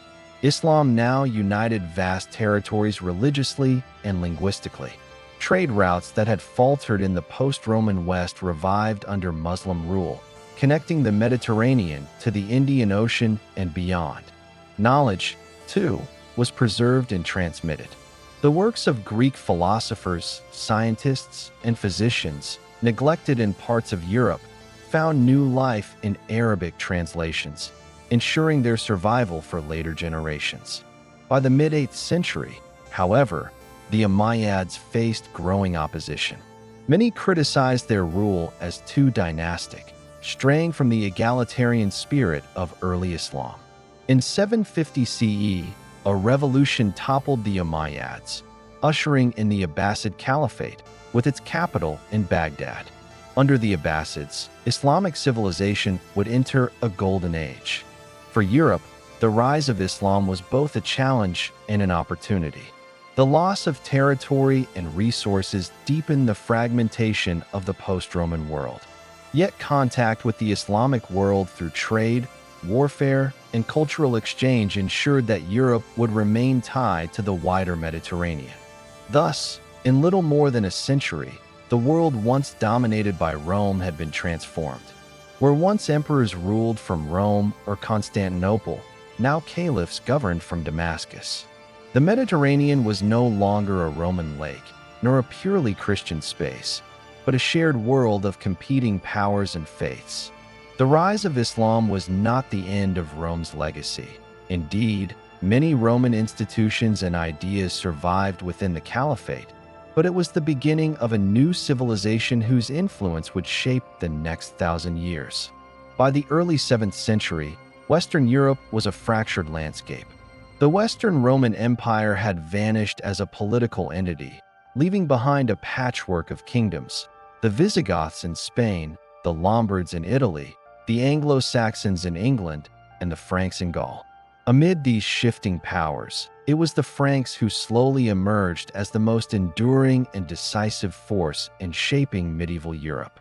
Islam now united vast territories religiously and linguistically. Trade routes that had faltered in the post-Roman West revived under Muslim rule, connecting the Mediterranean to the Indian Ocean and beyond. Knowledge, too, was preserved and transmitted. The works of Greek philosophers, scientists, and physicians, neglected in parts of Europe, found new life in Arabic translations, ensuring their survival for later generations. By the mid-8th century, however, the Umayyads faced growing opposition. Many criticized their rule as too dynastic, straying from the egalitarian spirit of early Islam. In 750 CE, a revolution toppled the Umayyads, ushering in the Abbasid Caliphate, with its capital in Baghdad. Under the Abbasids, Islamic civilization would enter a golden age. For Europe, the rise of Islam was both a challenge and an opportunity. The loss of territory and resources deepened the fragmentation of the post-Roman world. Yet contact with the Islamic world through trade, warfare, and cultural exchange ensured that Europe would remain tied to the wider Mediterranean. Thus, in little more than a century, the world once dominated by Rome had been transformed. Where once emperors ruled from Rome or Constantinople, now caliphs governed from Damascus. The Mediterranean was no longer a Roman lake, nor a purely Christian space, but a shared world of competing powers and faiths. The rise of Islam was not the end of Rome's legacy. Indeed, many Roman institutions and ideas survived within the caliphate, but it was the beginning of a new civilization whose influence would shape the next 1,000 years. By the early 7th century, Western Europe was a fractured landscape. The Western Roman Empire had vanished as a political entity, leaving behind a patchwork of kingdoms: the Visigoths in Spain, the Lombards in Italy, the Anglo-Saxons in England, and the Franks in Gaul. Amid these shifting powers, it was the Franks who slowly emerged as the most enduring and decisive force in shaping medieval Europe.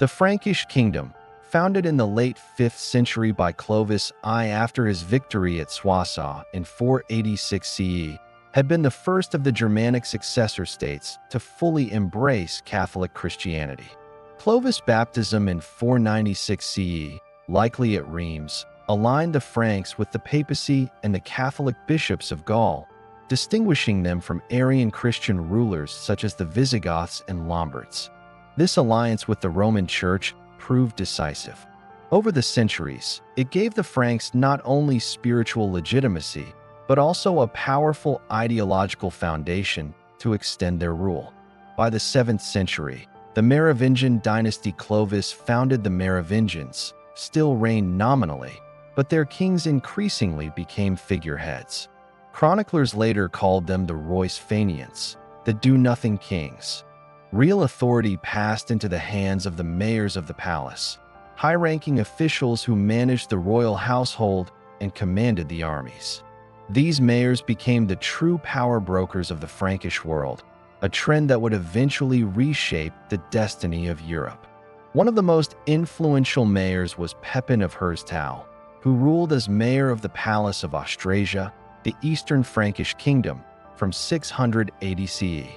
The Frankish kingdom, founded in the late 5th century by Clovis I after his victory at Soissons in 486 CE, had been the first of the Germanic successor states to fully embrace Catholic Christianity. Clovis' baptism in 496 CE, likely at Reims, aligned the Franks with the papacy and the Catholic bishops of Gaul, distinguishing them from Arian Christian rulers such as the Visigoths and Lombards. This alliance with the Roman Church proved decisive. Over the centuries, it gave the Franks not only spiritual legitimacy, but also a powerful ideological foundation to extend their rule. By the 7th century, the Merovingian dynasty Clovis founded the Merovingians, still reigned nominally, but their kings increasingly became figureheads. Chroniclers later called them the Rois-Fainéants, the do-nothing kings. Real authority passed into the hands of the mayors of the palace, high-ranking officials who managed the royal household and commanded the armies. These mayors became the true power brokers of the Frankish world, a trend that would eventually reshape the destiny of Europe. One of the most influential mayors was Pepin of Herztau, who ruled as mayor of the Palace of Austrasia, the Eastern Frankish kingdom, from 680 CE.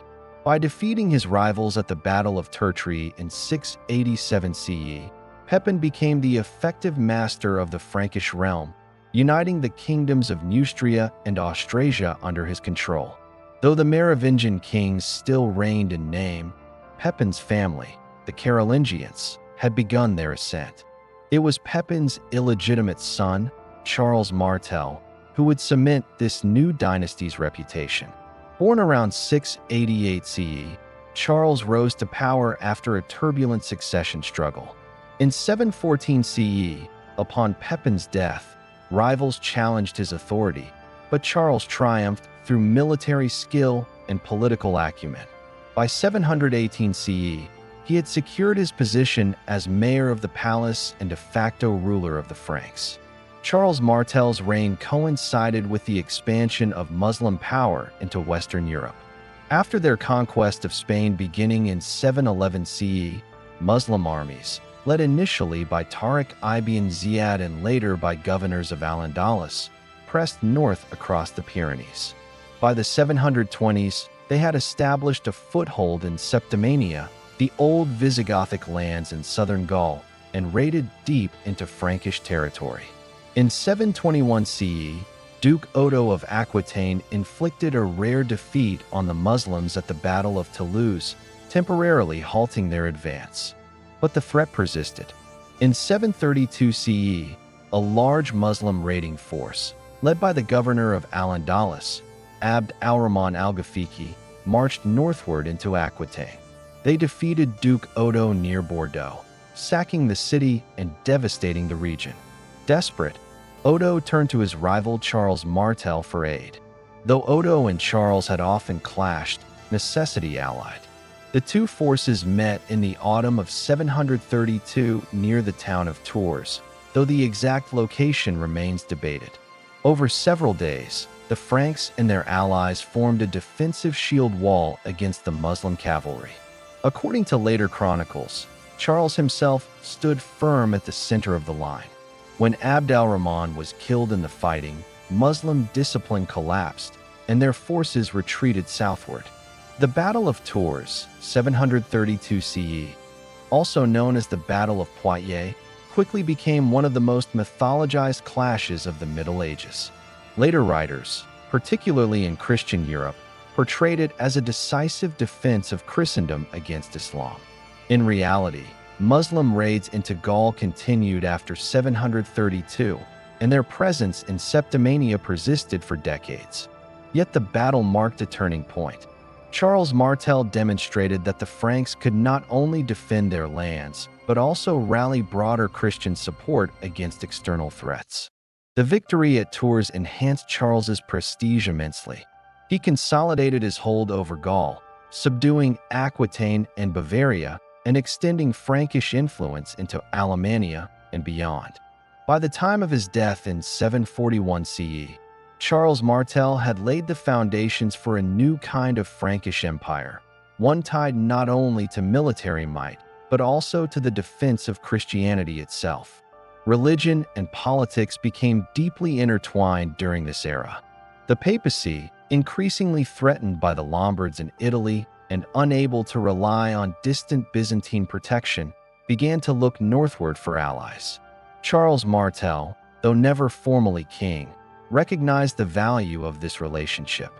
By defeating his rivals at the Battle of Tertry in 687 CE, Pepin became the effective master of the Frankish realm, uniting the kingdoms of Neustria and Austrasia under his control. Though the Merovingian kings still reigned in name, Pepin's family, the Carolingians, had begun their ascent. It was Pepin's illegitimate son, Charles Martel, who would cement this new dynasty's reputation. Born around 688 CE, Charles rose to power after a turbulent succession struggle. In 714 CE, upon Pepin's death, rivals challenged his authority, but Charles triumphed through military skill and political acumen. By 718 CE, he had secured his position as mayor of the palace and de facto ruler of the Franks. Charles Martel's reign coincided with the expansion of Muslim power into Western Europe. After their conquest of Spain beginning in 711 CE, Muslim armies, led initially by Tariq ibn Ziyad and later by governors of Al-Andalus, pressed north across the Pyrenees. By the 720s, they had established a foothold in Septimania, the old Visigothic lands in southern Gaul, and raided deep into Frankish territory. In 721 CE, Duke Odo of Aquitaine inflicted a rare defeat on the Muslims at the Battle of Toulouse, temporarily halting their advance. But the threat persisted. In 732 CE, a large Muslim raiding force, led by the governor of Al-Andalus, Abd al-Rahman al-Ghafiqi, marched northward into Aquitaine. They defeated Duke Odo near Bordeaux, sacking the city and devastating the region. Desperate, Odo turned to his rival Charles Martel for aid. Though Odo and Charles had often clashed, necessity allied. The two forces met in the autumn of 732 near the town of Tours, though the exact location remains debated. Over several days, the Franks and their allies formed a defensive shield wall against the Muslim cavalry. According to later chronicles, Charles himself stood firm at the center of the line. When Abd al-Rahman was killed in the fighting, Muslim discipline collapsed, and their forces retreated southward. The Battle of Tours, 732 CE, also known as the Battle of Poitiers, quickly became one of the most mythologized clashes of the Middle Ages. Later writers, particularly in Christian Europe, portrayed it as a decisive defense of Christendom against Islam. In reality, Muslim raids into Gaul continued after 732, and their presence in Septimania persisted for decades. Yet the battle marked a turning point. Charles Martel demonstrated that the Franks could not only defend their lands, but also rally broader Christian support against external threats. The victory at Tours enhanced Charles's prestige immensely. He consolidated his hold over Gaul, subduing Aquitaine and Bavaria, and extending Frankish influence into Alemannia and beyond. By the time of his death in 741 CE, Charles Martel had laid the foundations for a new kind of Frankish empire, one tied not only to military might, but also to the defense of Christianity itself. Religion and politics became deeply intertwined during this era. The papacy, increasingly threatened by the Lombards in Italy and unable to rely on distant Byzantine protection, began to look northward for allies. Charles Martel, though never formally king, recognized the value of this relationship.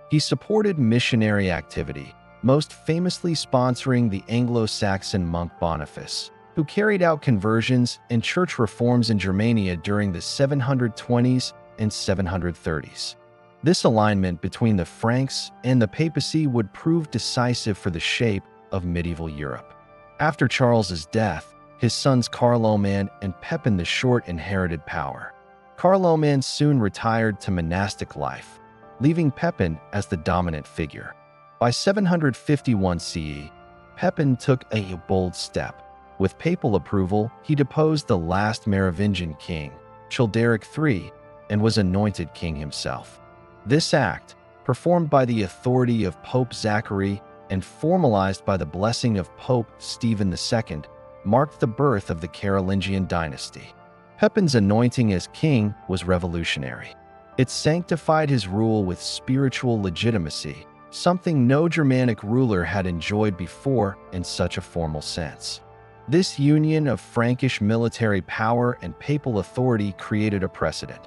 He supported missionary activity, most famously sponsoring the Anglo-Saxon monk Boniface, who carried out conversions and church reforms in Germania during the 720s and 730s. This alignment between the Franks and the papacy would prove decisive for the shape of medieval Europe. After Charles's death, his sons Carloman and Pepin the Short inherited power. Carloman soon retired to monastic life, leaving Pepin as the dominant figure. By 751 CE, Pepin took a bold step. With papal approval, he deposed the last Merovingian king, Childeric III, and was anointed king himself. This act, performed by the authority of Pope Zachary and formalized by the blessing of Pope Stephen II, marked the birth of the Carolingian dynasty. Pepin's anointing as king was revolutionary. It sanctified his rule with spiritual legitimacy, something no Germanic ruler had enjoyed before in such a formal sense. This union of Frankish military power and papal authority created a precedent.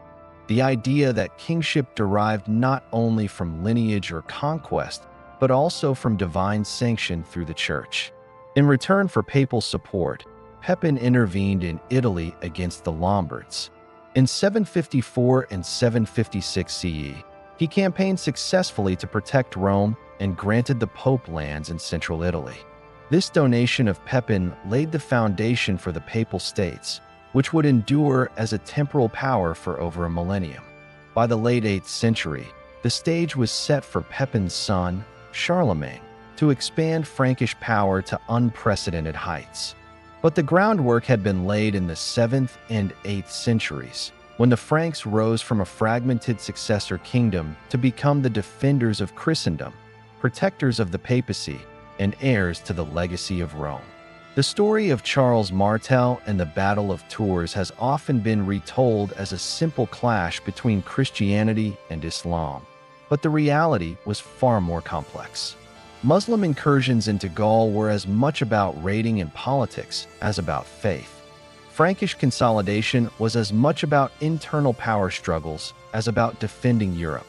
The idea that kingship derived not only from lineage or conquest, but also from divine sanction through the church. In return for papal support, Pepin intervened in Italy against the Lombards. In 754 and 756 CE, he campaigned successfully to protect Rome and granted the Pope lands in central Italy. This donation of Pepin laid the foundation for the Papal States, which would endure as a temporal power for over a millennium. By the late 8th century, the stage was set for Pepin's son, Charlemagne, to expand Frankish power to unprecedented heights. But the groundwork had been laid in the 7th and 8th centuries, when the Franks rose from a fragmented successor kingdom to become the defenders of Christendom, protectors of the papacy, and heirs to the legacy of Rome. The story of Charles Martel and the Battle of Tours has often been retold as a simple clash between Christianity and Islam, but the reality was far more complex. Muslim incursions into Gaul were as much about raiding and politics as about faith. Frankish consolidation was as much about internal power struggles as about defending Europe.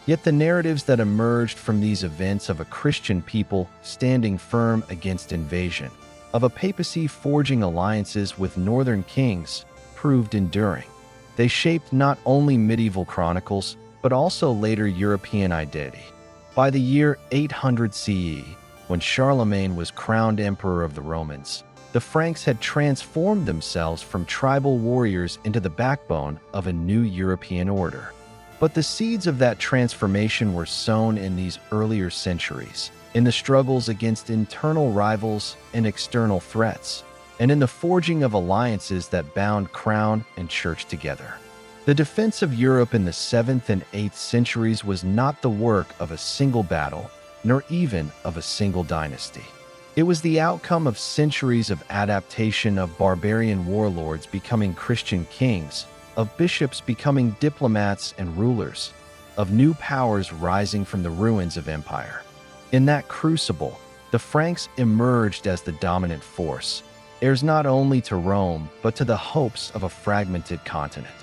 Yet the narratives that emerged from these events of a Christian people standing firm against invasion, of a papacy forging alliances with northern kings, proved enduring. They shaped not only medieval chronicles, but also later European identity. By the year 800 CE, when Charlemagne was crowned emperor of the Romans, the Franks had transformed themselves from tribal warriors into the backbone of a new European order. But the seeds of that transformation were sown in these earlier centuries, in the struggles against internal rivals and external threats, and in the forging of alliances that bound crown and church together. The defense of Europe in the 7th and 8th centuries was not the work of a single battle, nor even of a single dynasty. It was the outcome of centuries of adaptation of barbarian warlords becoming Christian kings, of bishops becoming diplomats and rulers, of new powers rising from the ruins of empire. In that crucible, the Franks emerged as the dominant force, heirs not only to Rome, but to the hopes of a fragmented continent.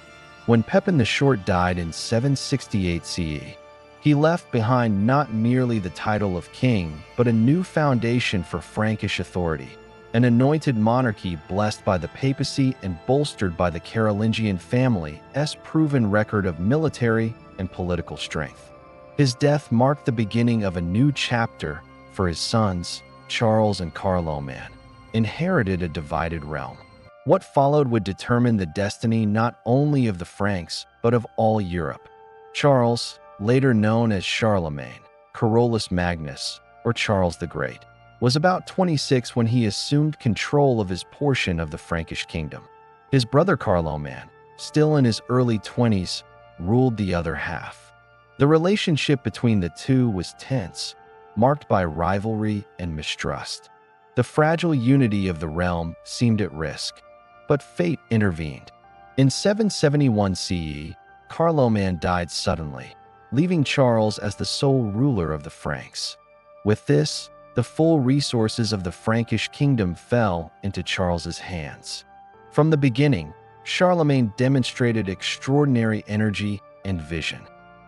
When Pepin the Short died in 768 CE, he left behind not merely the title of king, but a new foundation for Frankish authority, an anointed monarchy blessed by the papacy and bolstered by the Carolingian family's proven record of military and political strength. His death marked the beginning of a new chapter for his sons, Charles and Carloman, inherited a divided realm. What followed would determine the destiny not only of the Franks, but of all Europe. Charles, later known as Charlemagne, Carolus Magnus, or Charles the Great, was about 26 when he assumed control of his portion of the Frankish kingdom. His brother Carloman, still in his early 20s, ruled the other half. The relationship between the two was tense, marked by rivalry and mistrust. The fragile unity of the realm seemed at risk, but fate intervened. In 771 CE, Charlemagne died suddenly, leaving Charles as the sole ruler of the Franks. With this, the full resources of the Frankish kingdom fell into Charles's hands. From the beginning, Charlemagne demonstrated extraordinary energy and vision.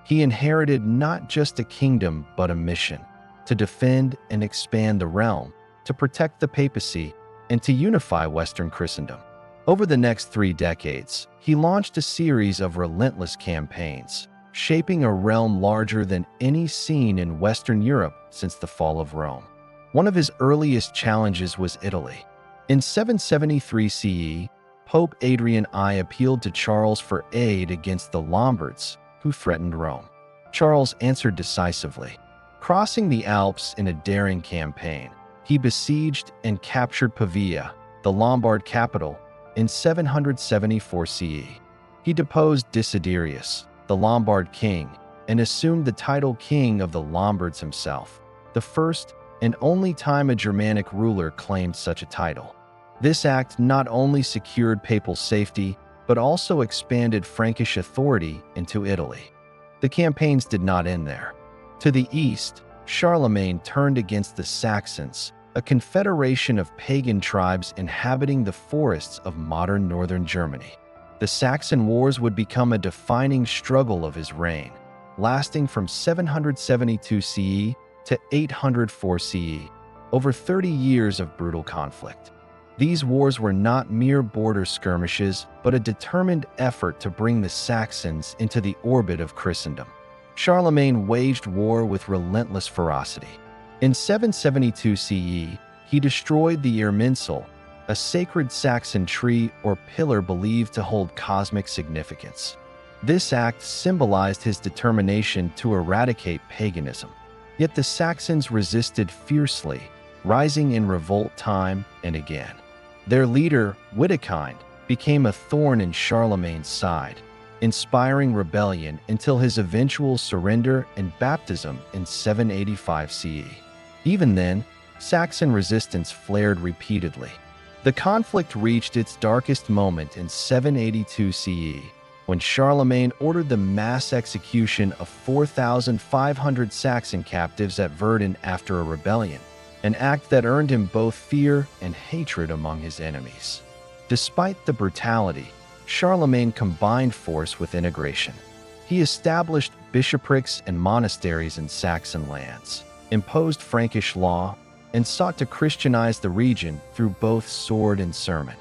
He inherited not just a kingdom but a mission: to defend and expand the realm, to protect the papacy, and to unify Western Christendom. Over the next 3 decades, he launched a series of relentless campaigns, shaping a realm larger than any seen in Western Europe since the fall of Rome. One of his earliest challenges was Italy. In 773 CE, Pope Adrian I appealed to Charles for aid against the Lombards, who threatened Rome. Charles answered decisively. Crossing the Alps in a daring campaign, he besieged and captured Pavia, the Lombard capital, in 774 CE. He deposed Desiderius, the Lombard king, and assumed the title King of the Lombards himself, the first and only time a Germanic ruler claimed such a title. This act not only secured papal safety, but also expanded Frankish authority into Italy. The campaigns did not end there. To the east, Charlemagne turned against the Saxons, a confederation of pagan tribes inhabiting the forests of modern northern Germany. The Saxon Wars would become a defining struggle of his reign, lasting from 772 CE to 804 CE, over 30 years of brutal conflict. These wars were not mere border skirmishes, but a determined effort to bring the Saxons into the orbit of Christendom. Charlemagne waged war with relentless ferocity. In 772 CE, he destroyed the Irminsul, a sacred Saxon tree or pillar believed to hold cosmic significance. This act symbolized his determination to eradicate paganism. Yet the Saxons resisted fiercely, rising in revolt time and again. Their leader, Witikind, became a thorn in Charlemagne's side, inspiring rebellion until his eventual surrender and baptism in 785 CE. Even then, Saxon resistance flared repeatedly. The conflict reached its darkest moment in 782 CE, when Charlemagne ordered the mass execution of 4,500 Saxon captives at Verdun after a rebellion, an act that earned him both fear and hatred among his enemies. Despite the brutality, Charlemagne combined force with integration. He established bishoprics and monasteries in Saxon lands, imposed Frankish law, and sought to Christianize the region through both sword and sermon.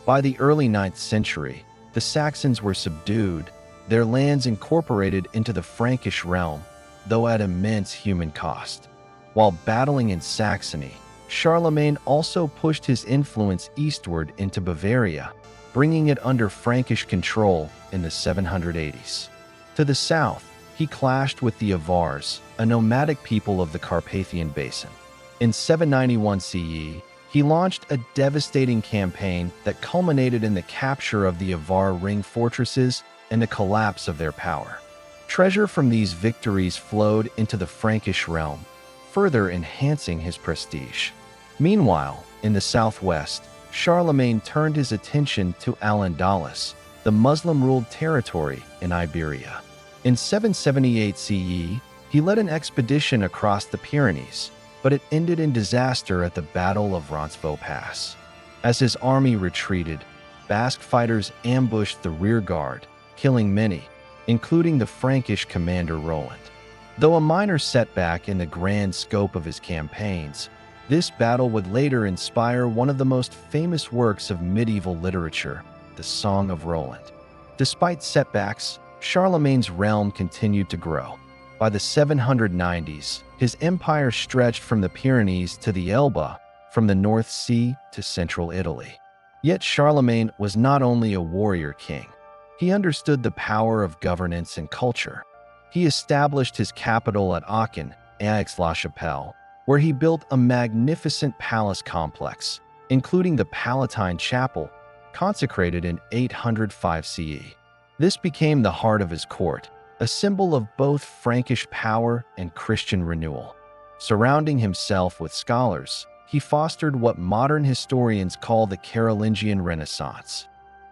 By the early 9th century, the Saxons were subdued, their lands incorporated into the Frankish realm, though at immense human cost. While battling in Saxony, Charlemagne also pushed his influence eastward into Bavaria, bringing it under Frankish control in the 780s. To the south, he clashed with the Avars, a nomadic people of the Carpathian Basin. In 791 CE, he launched a devastating campaign that culminated in the capture of the Avar ring fortresses and the collapse of their power. Treasure from these victories flowed into the Frankish realm, further enhancing his prestige. Meanwhile, in the southwest, Charlemagne turned his attention to Al-Andalus, the Muslim-ruled territory in Iberia. In 778 CE, he led an expedition across the Pyrenees, but it ended in disaster at the Battle of Roncesvalles Pass. As his army retreated, Basque fighters ambushed the rear guard, killing many, including the Frankish commander Roland. Though a minor setback in the grand scope of his campaigns, this battle would later inspire one of the most famous works of medieval literature, the Song of Roland. Despite setbacks, Charlemagne's realm continued to grow. By the 790s, his empire stretched from the Pyrenees to the Elbe, from the North Sea to central Italy. Yet Charlemagne was not only a warrior king. He understood the power of governance and culture. He established his capital at Aachen, Aix-la-Chapelle, where he built a magnificent palace complex, including the Palatine Chapel, consecrated in 805 CE. This became the heart of his court, a symbol of both Frankish power and Christian renewal. Surrounding himself with scholars, he fostered what modern historians call the Carolingian Renaissance.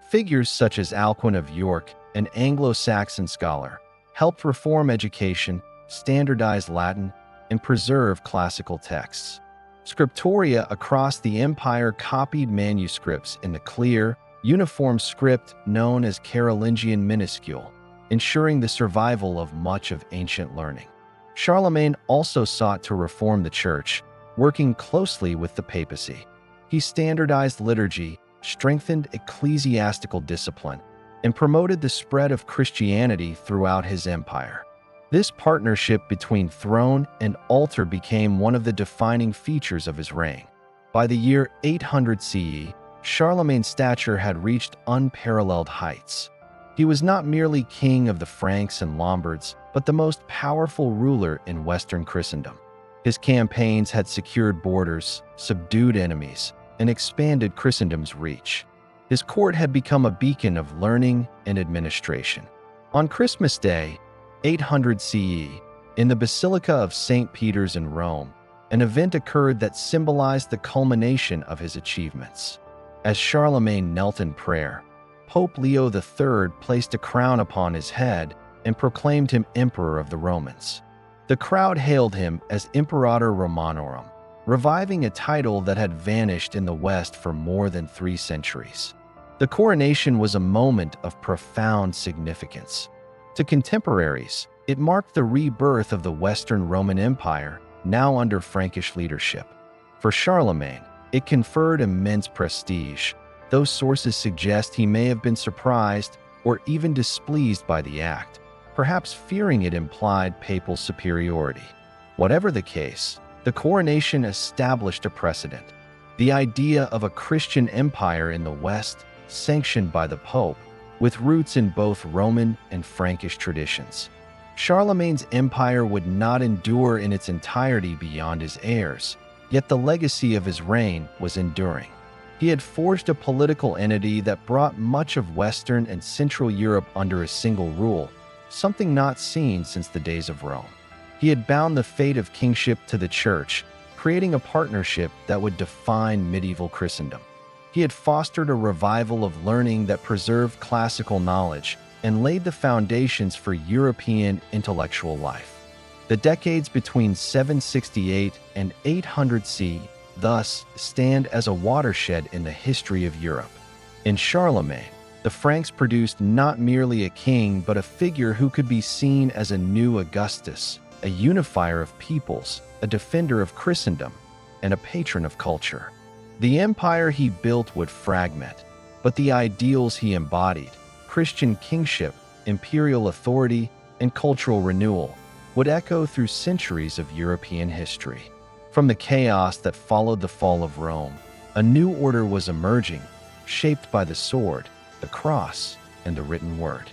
Figures such as Alcuin of York, an Anglo-Saxon scholar, helped reform education, standardize Latin, and preserve classical texts. Scriptoria across the empire copied manuscripts in the clear, uniform script known as Carolingian minuscule, ensuring the survival of much of ancient learning. Charlemagne also sought to reform the church, working closely with the papacy. He standardized liturgy, strengthened ecclesiastical discipline, and promoted the spread of Christianity throughout his empire. This partnership between throne and altar became one of the defining features of his reign. By the year 800 CE, Charlemagne's stature had reached unparalleled heights. He was not merely king of the Franks and Lombards, but the most powerful ruler in Western Christendom. His campaigns had secured borders, subdued enemies, and expanded Christendom's reach. His court had become a beacon of learning and administration. On Christmas Day, 800 CE, in the Basilica of St. Peter's in Rome, an event occurred that symbolized the culmination of his achievements. As Charlemagne knelt in prayer, Pope Leo III placed a crown upon his head and proclaimed him Emperor of the Romans. The crowd hailed him as Imperator Romanorum, reviving a title that had vanished in the West for more than 3 centuries. The coronation was a moment of profound significance. To contemporaries, it marked the rebirth of the Western Roman Empire, now under Frankish leadership. For Charlemagne, it conferred immense prestige, though sources suggest he may have been surprised or even displeased by the act, perhaps fearing it implied papal superiority. Whatever the case, the coronation established a precedent. The idea of a Christian empire in the West, sanctioned by the Pope, with roots in both Roman and Frankish traditions. Charlemagne's empire would not endure in its entirety beyond his heirs, yet the legacy of his reign was enduring. He had forged a political entity that brought much of Western and Central Europe under a single rule, something not seen since the days of Rome. He had bound the fate of kingship to the church, creating a partnership that would define medieval Christendom. He had fostered a revival of learning that preserved classical knowledge and laid the foundations for European intellectual life. The decades between 768 and 800 CE thus stand as a watershed in the history of Europe. In Charlemagne, the Franks produced not merely a king but a figure who could be seen as a new Augustus, a unifier of peoples, a defender of Christendom, and a patron of culture. The empire he built would fragment, but the ideals he embodied, Christian kingship, imperial authority, and cultural renewal, would echo through centuries of European history. From the chaos that followed the fall of Rome, a new order was emerging, shaped by the sword, the cross, and the written word.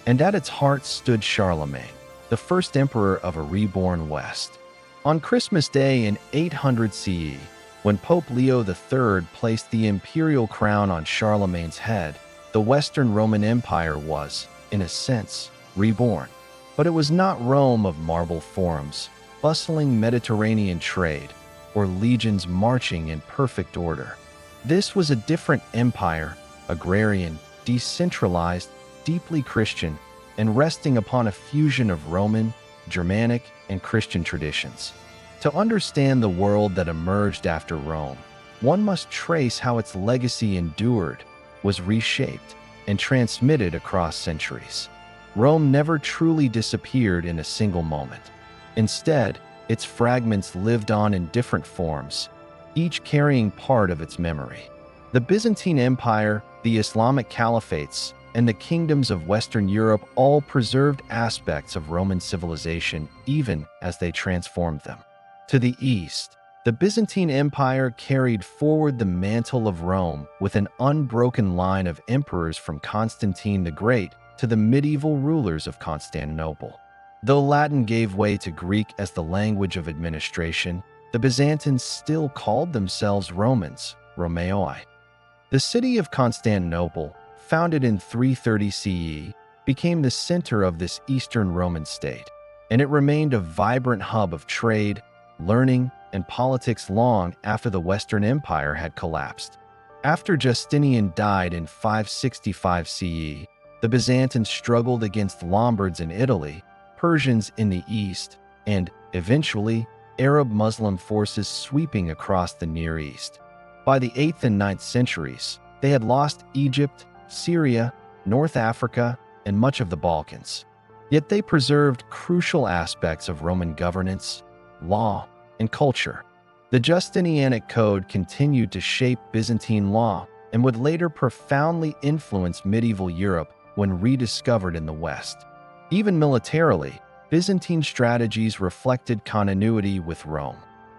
And at its heart stood Charlemagne, the first emperor of a reborn West. On Christmas Day in 800 CE, when Pope Leo III placed the imperial crown on Charlemagne's head, the Western Roman Empire was, in a sense, reborn. But it was not Rome of marble forums, bustling Mediterranean trade, or legions marching in perfect order. This was a different empire, agrarian, decentralized, deeply Christian, and resting upon a fusion of Roman, Germanic, and Christian traditions. To understand the world that emerged after Rome, one must trace how its legacy endured, was reshaped, and transmitted across centuries. Rome never truly disappeared in a single moment. Instead, its fragments lived on in different forms, each carrying part of its memory. The Byzantine Empire, the Islamic caliphates, and the kingdoms of Western Europe all preserved aspects of Roman civilization even as they transformed them. To the east, the Byzantine Empire carried forward the mantle of Rome with an unbroken line of emperors from Constantine the Great to the medieval rulers of Constantinople. Though Latin gave way to Greek as the language of administration, the Byzantines still called themselves Romans, Romaoi. The city of Constantinople, founded in 330 CE, became the center of this Eastern Roman state, and it remained a vibrant hub of trade, learning, and politics long after the Western Empire had collapsed. After Justinian died in 565 CE, the Byzantines struggled against Lombards in Italy, Persians in the east, and, eventually, Arab Muslim forces sweeping across the Near East. By the 8th and 9th centuries, they had lost Egypt, Syria, North Africa, and much of the Balkans. Yet they preserved crucial aspects of Roman governance, law, and culture. The Justinianic Code continued to shape Byzantine law and would later profoundly influence medieval Europe when rediscovered in the West. Even militarily, Byzantine strategies reflected continuity with Rome.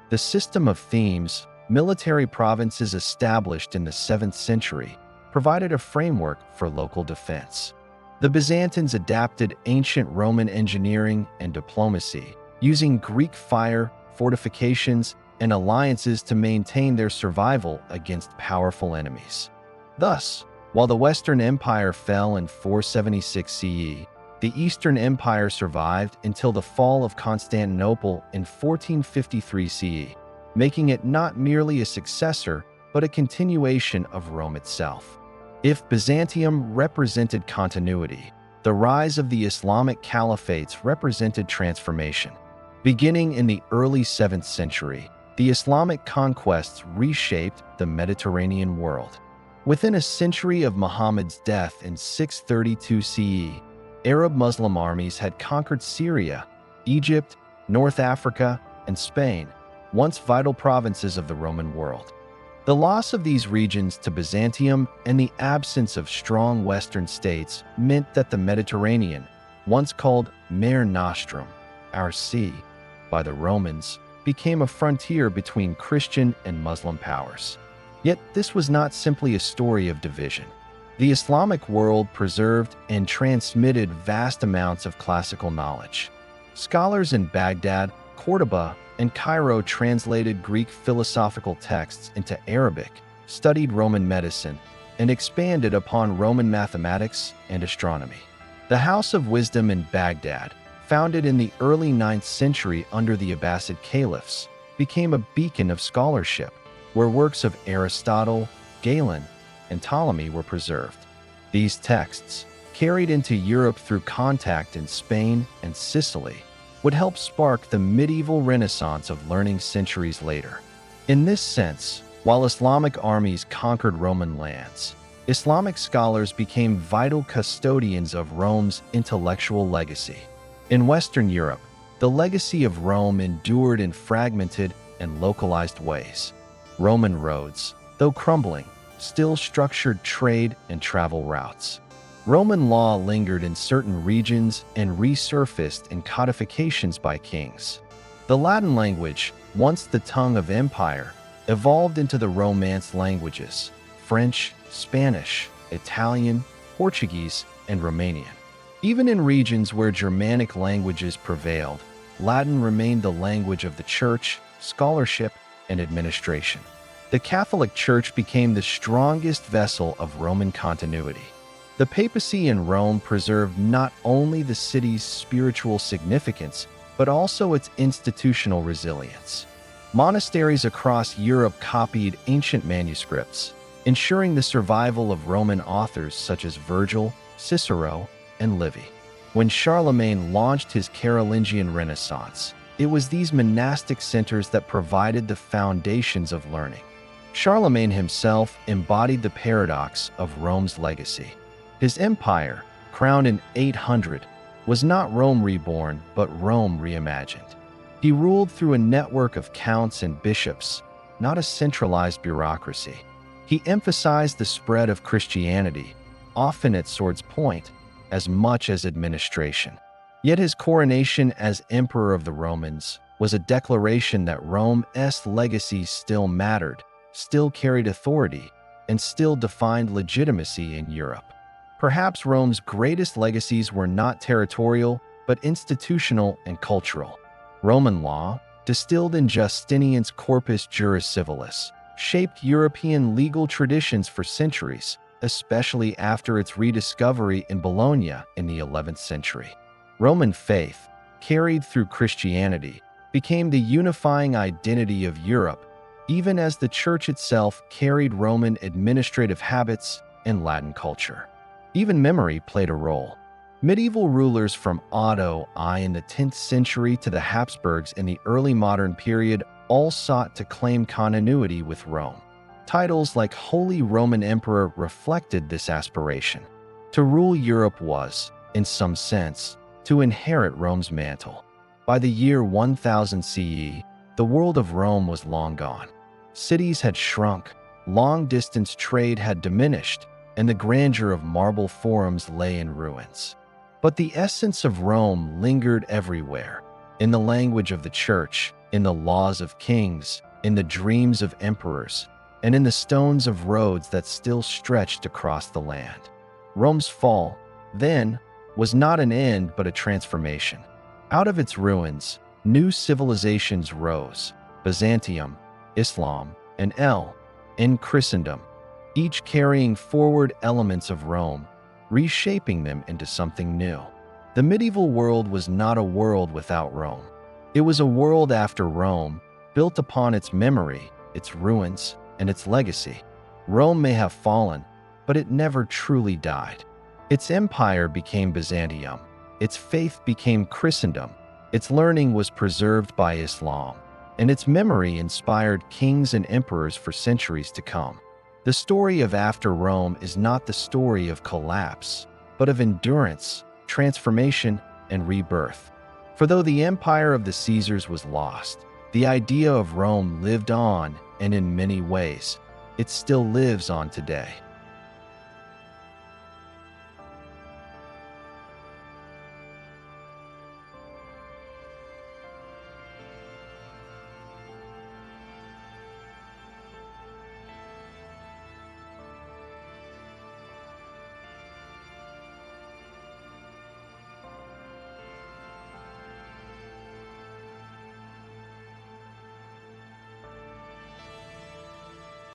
The system of themes, military provinces established in the 7th century, provided a framework for local defense. The Byzantines adapted ancient Roman engineering and diplomacy, using Greek fire, fortifications, and alliances to maintain their survival against powerful enemies. Thus, while the Western Empire fell in 476 CE, the Eastern Empire survived until the fall of Constantinople in 1453 CE, making it not merely a successor, but a continuation of Rome itself. If Byzantium represented continuity, the rise of the Islamic caliphates represented transformation. Beginning in the early 7th century, the Islamic conquests reshaped the Mediterranean world. Within a century of Muhammad's death in 632 CE, Arab Muslim armies had conquered Syria, Egypt, North Africa, and Spain, once vital provinces of the Roman world. The loss of these regions to Byzantium and the absence of strong Western states meant that the Mediterranean, once called Mare Nostrum, our sea, by the Romans, became a frontier between Christian and Muslim powers. Yet this was not simply a story of division. The Islamic world preserved and transmitted vast amounts of classical knowledge. Scholars in Baghdad, Cordoba, and Cairo translated Greek philosophical texts into Arabic, studied Roman medicine, and expanded upon Roman mathematics and astronomy. The House of Wisdom in Baghdad, founded in the early 9th century under the Abbasid caliphs, became a beacon of scholarship, where works of Aristotle, Galen, and Ptolemy were preserved. These texts, carried into Europe through contact in Spain and Sicily, would help spark the medieval renaissance of learning centuries later. In this sense, while Islamic armies conquered Roman lands, Islamic scholars became vital custodians of Rome's intellectual legacy. In Western Europe, the legacy of Rome endured in fragmented and localized ways. Roman roads, though crumbling, still structured trade and travel routes. Roman law lingered in certain regions and resurfaced in codifications by kings. The Latin language, once the tongue of empire, evolved into the Romance languages: French, Spanish, Italian, Portuguese, and Romanian. Even in regions where Germanic languages prevailed, Latin remained the language of the church, scholarship, and administration. The Catholic Church became the strongest vessel of Roman continuity. The papacy in Rome preserved not only the city's spiritual significance, but also its institutional resilience. Monasteries across Europe copied ancient manuscripts, ensuring the survival of Roman authors such as Virgil, Cicero, and Livy. When Charlemagne launched his Carolingian Renaissance, it was these monastic centers that provided the foundations of learning. Charlemagne himself embodied the paradox of Rome's legacy. His empire, crowned in 800, was not Rome reborn, but Rome reimagined. He ruled through a network of counts and bishops, not a centralized bureaucracy. He emphasized the spread of Christianity, often at sword's point, as much as administration. Yet his coronation as Emperor of the Romans was a declaration that Rome's legacy still mattered, still carried authority, and still defined legitimacy in Europe. Perhaps Rome's greatest legacies were not territorial, but institutional and cultural. Roman law, distilled in Justinian's Corpus Juris Civilis, shaped European legal traditions for centuries, especially after its rediscovery in Bologna in the 11th century. Roman faith, carried through Christianity, became the unifying identity of Europe, even as the Church itself carried Roman administrative habits and Latin culture. Even memory played a role. Medieval rulers from Odoacer in the 10th century to the Habsburgs in the early modern period all sought to claim continuity with Rome. Titles like Holy Roman Emperor reflected this aspiration. To rule Europe was, in some sense, to inherit Rome's mantle. By the year 1000 CE, the world of Rome was long gone. Cities had shrunk, long-distance trade had diminished, and the grandeur of marble forums lay in ruins. But the essence of Rome lingered everywhere, in the language of the church, in the laws of kings, in the dreams of emperors, and in the stones of roads that still stretched across the land. Rome's fall, then, was not an end but a transformation. Out of its ruins, new civilizations rose: Byzantium, Islam, and in Christendom, each carrying forward elements of Rome, reshaping them into something new. The medieval world was not a world without Rome. It was a world after Rome, built upon its memory, its ruins, and its legacy. Rome may have fallen, but it never truly died. Its empire became Byzantium. Its faith became Christendom. Its learning was preserved by Islam, and its memory inspired kings and emperors for centuries to come. The story of after Rome is not the story of collapse, but of endurance, transformation, and rebirth. For though the empire of the Caesars was lost, the idea of Rome lived on, and in many ways, it still lives on today.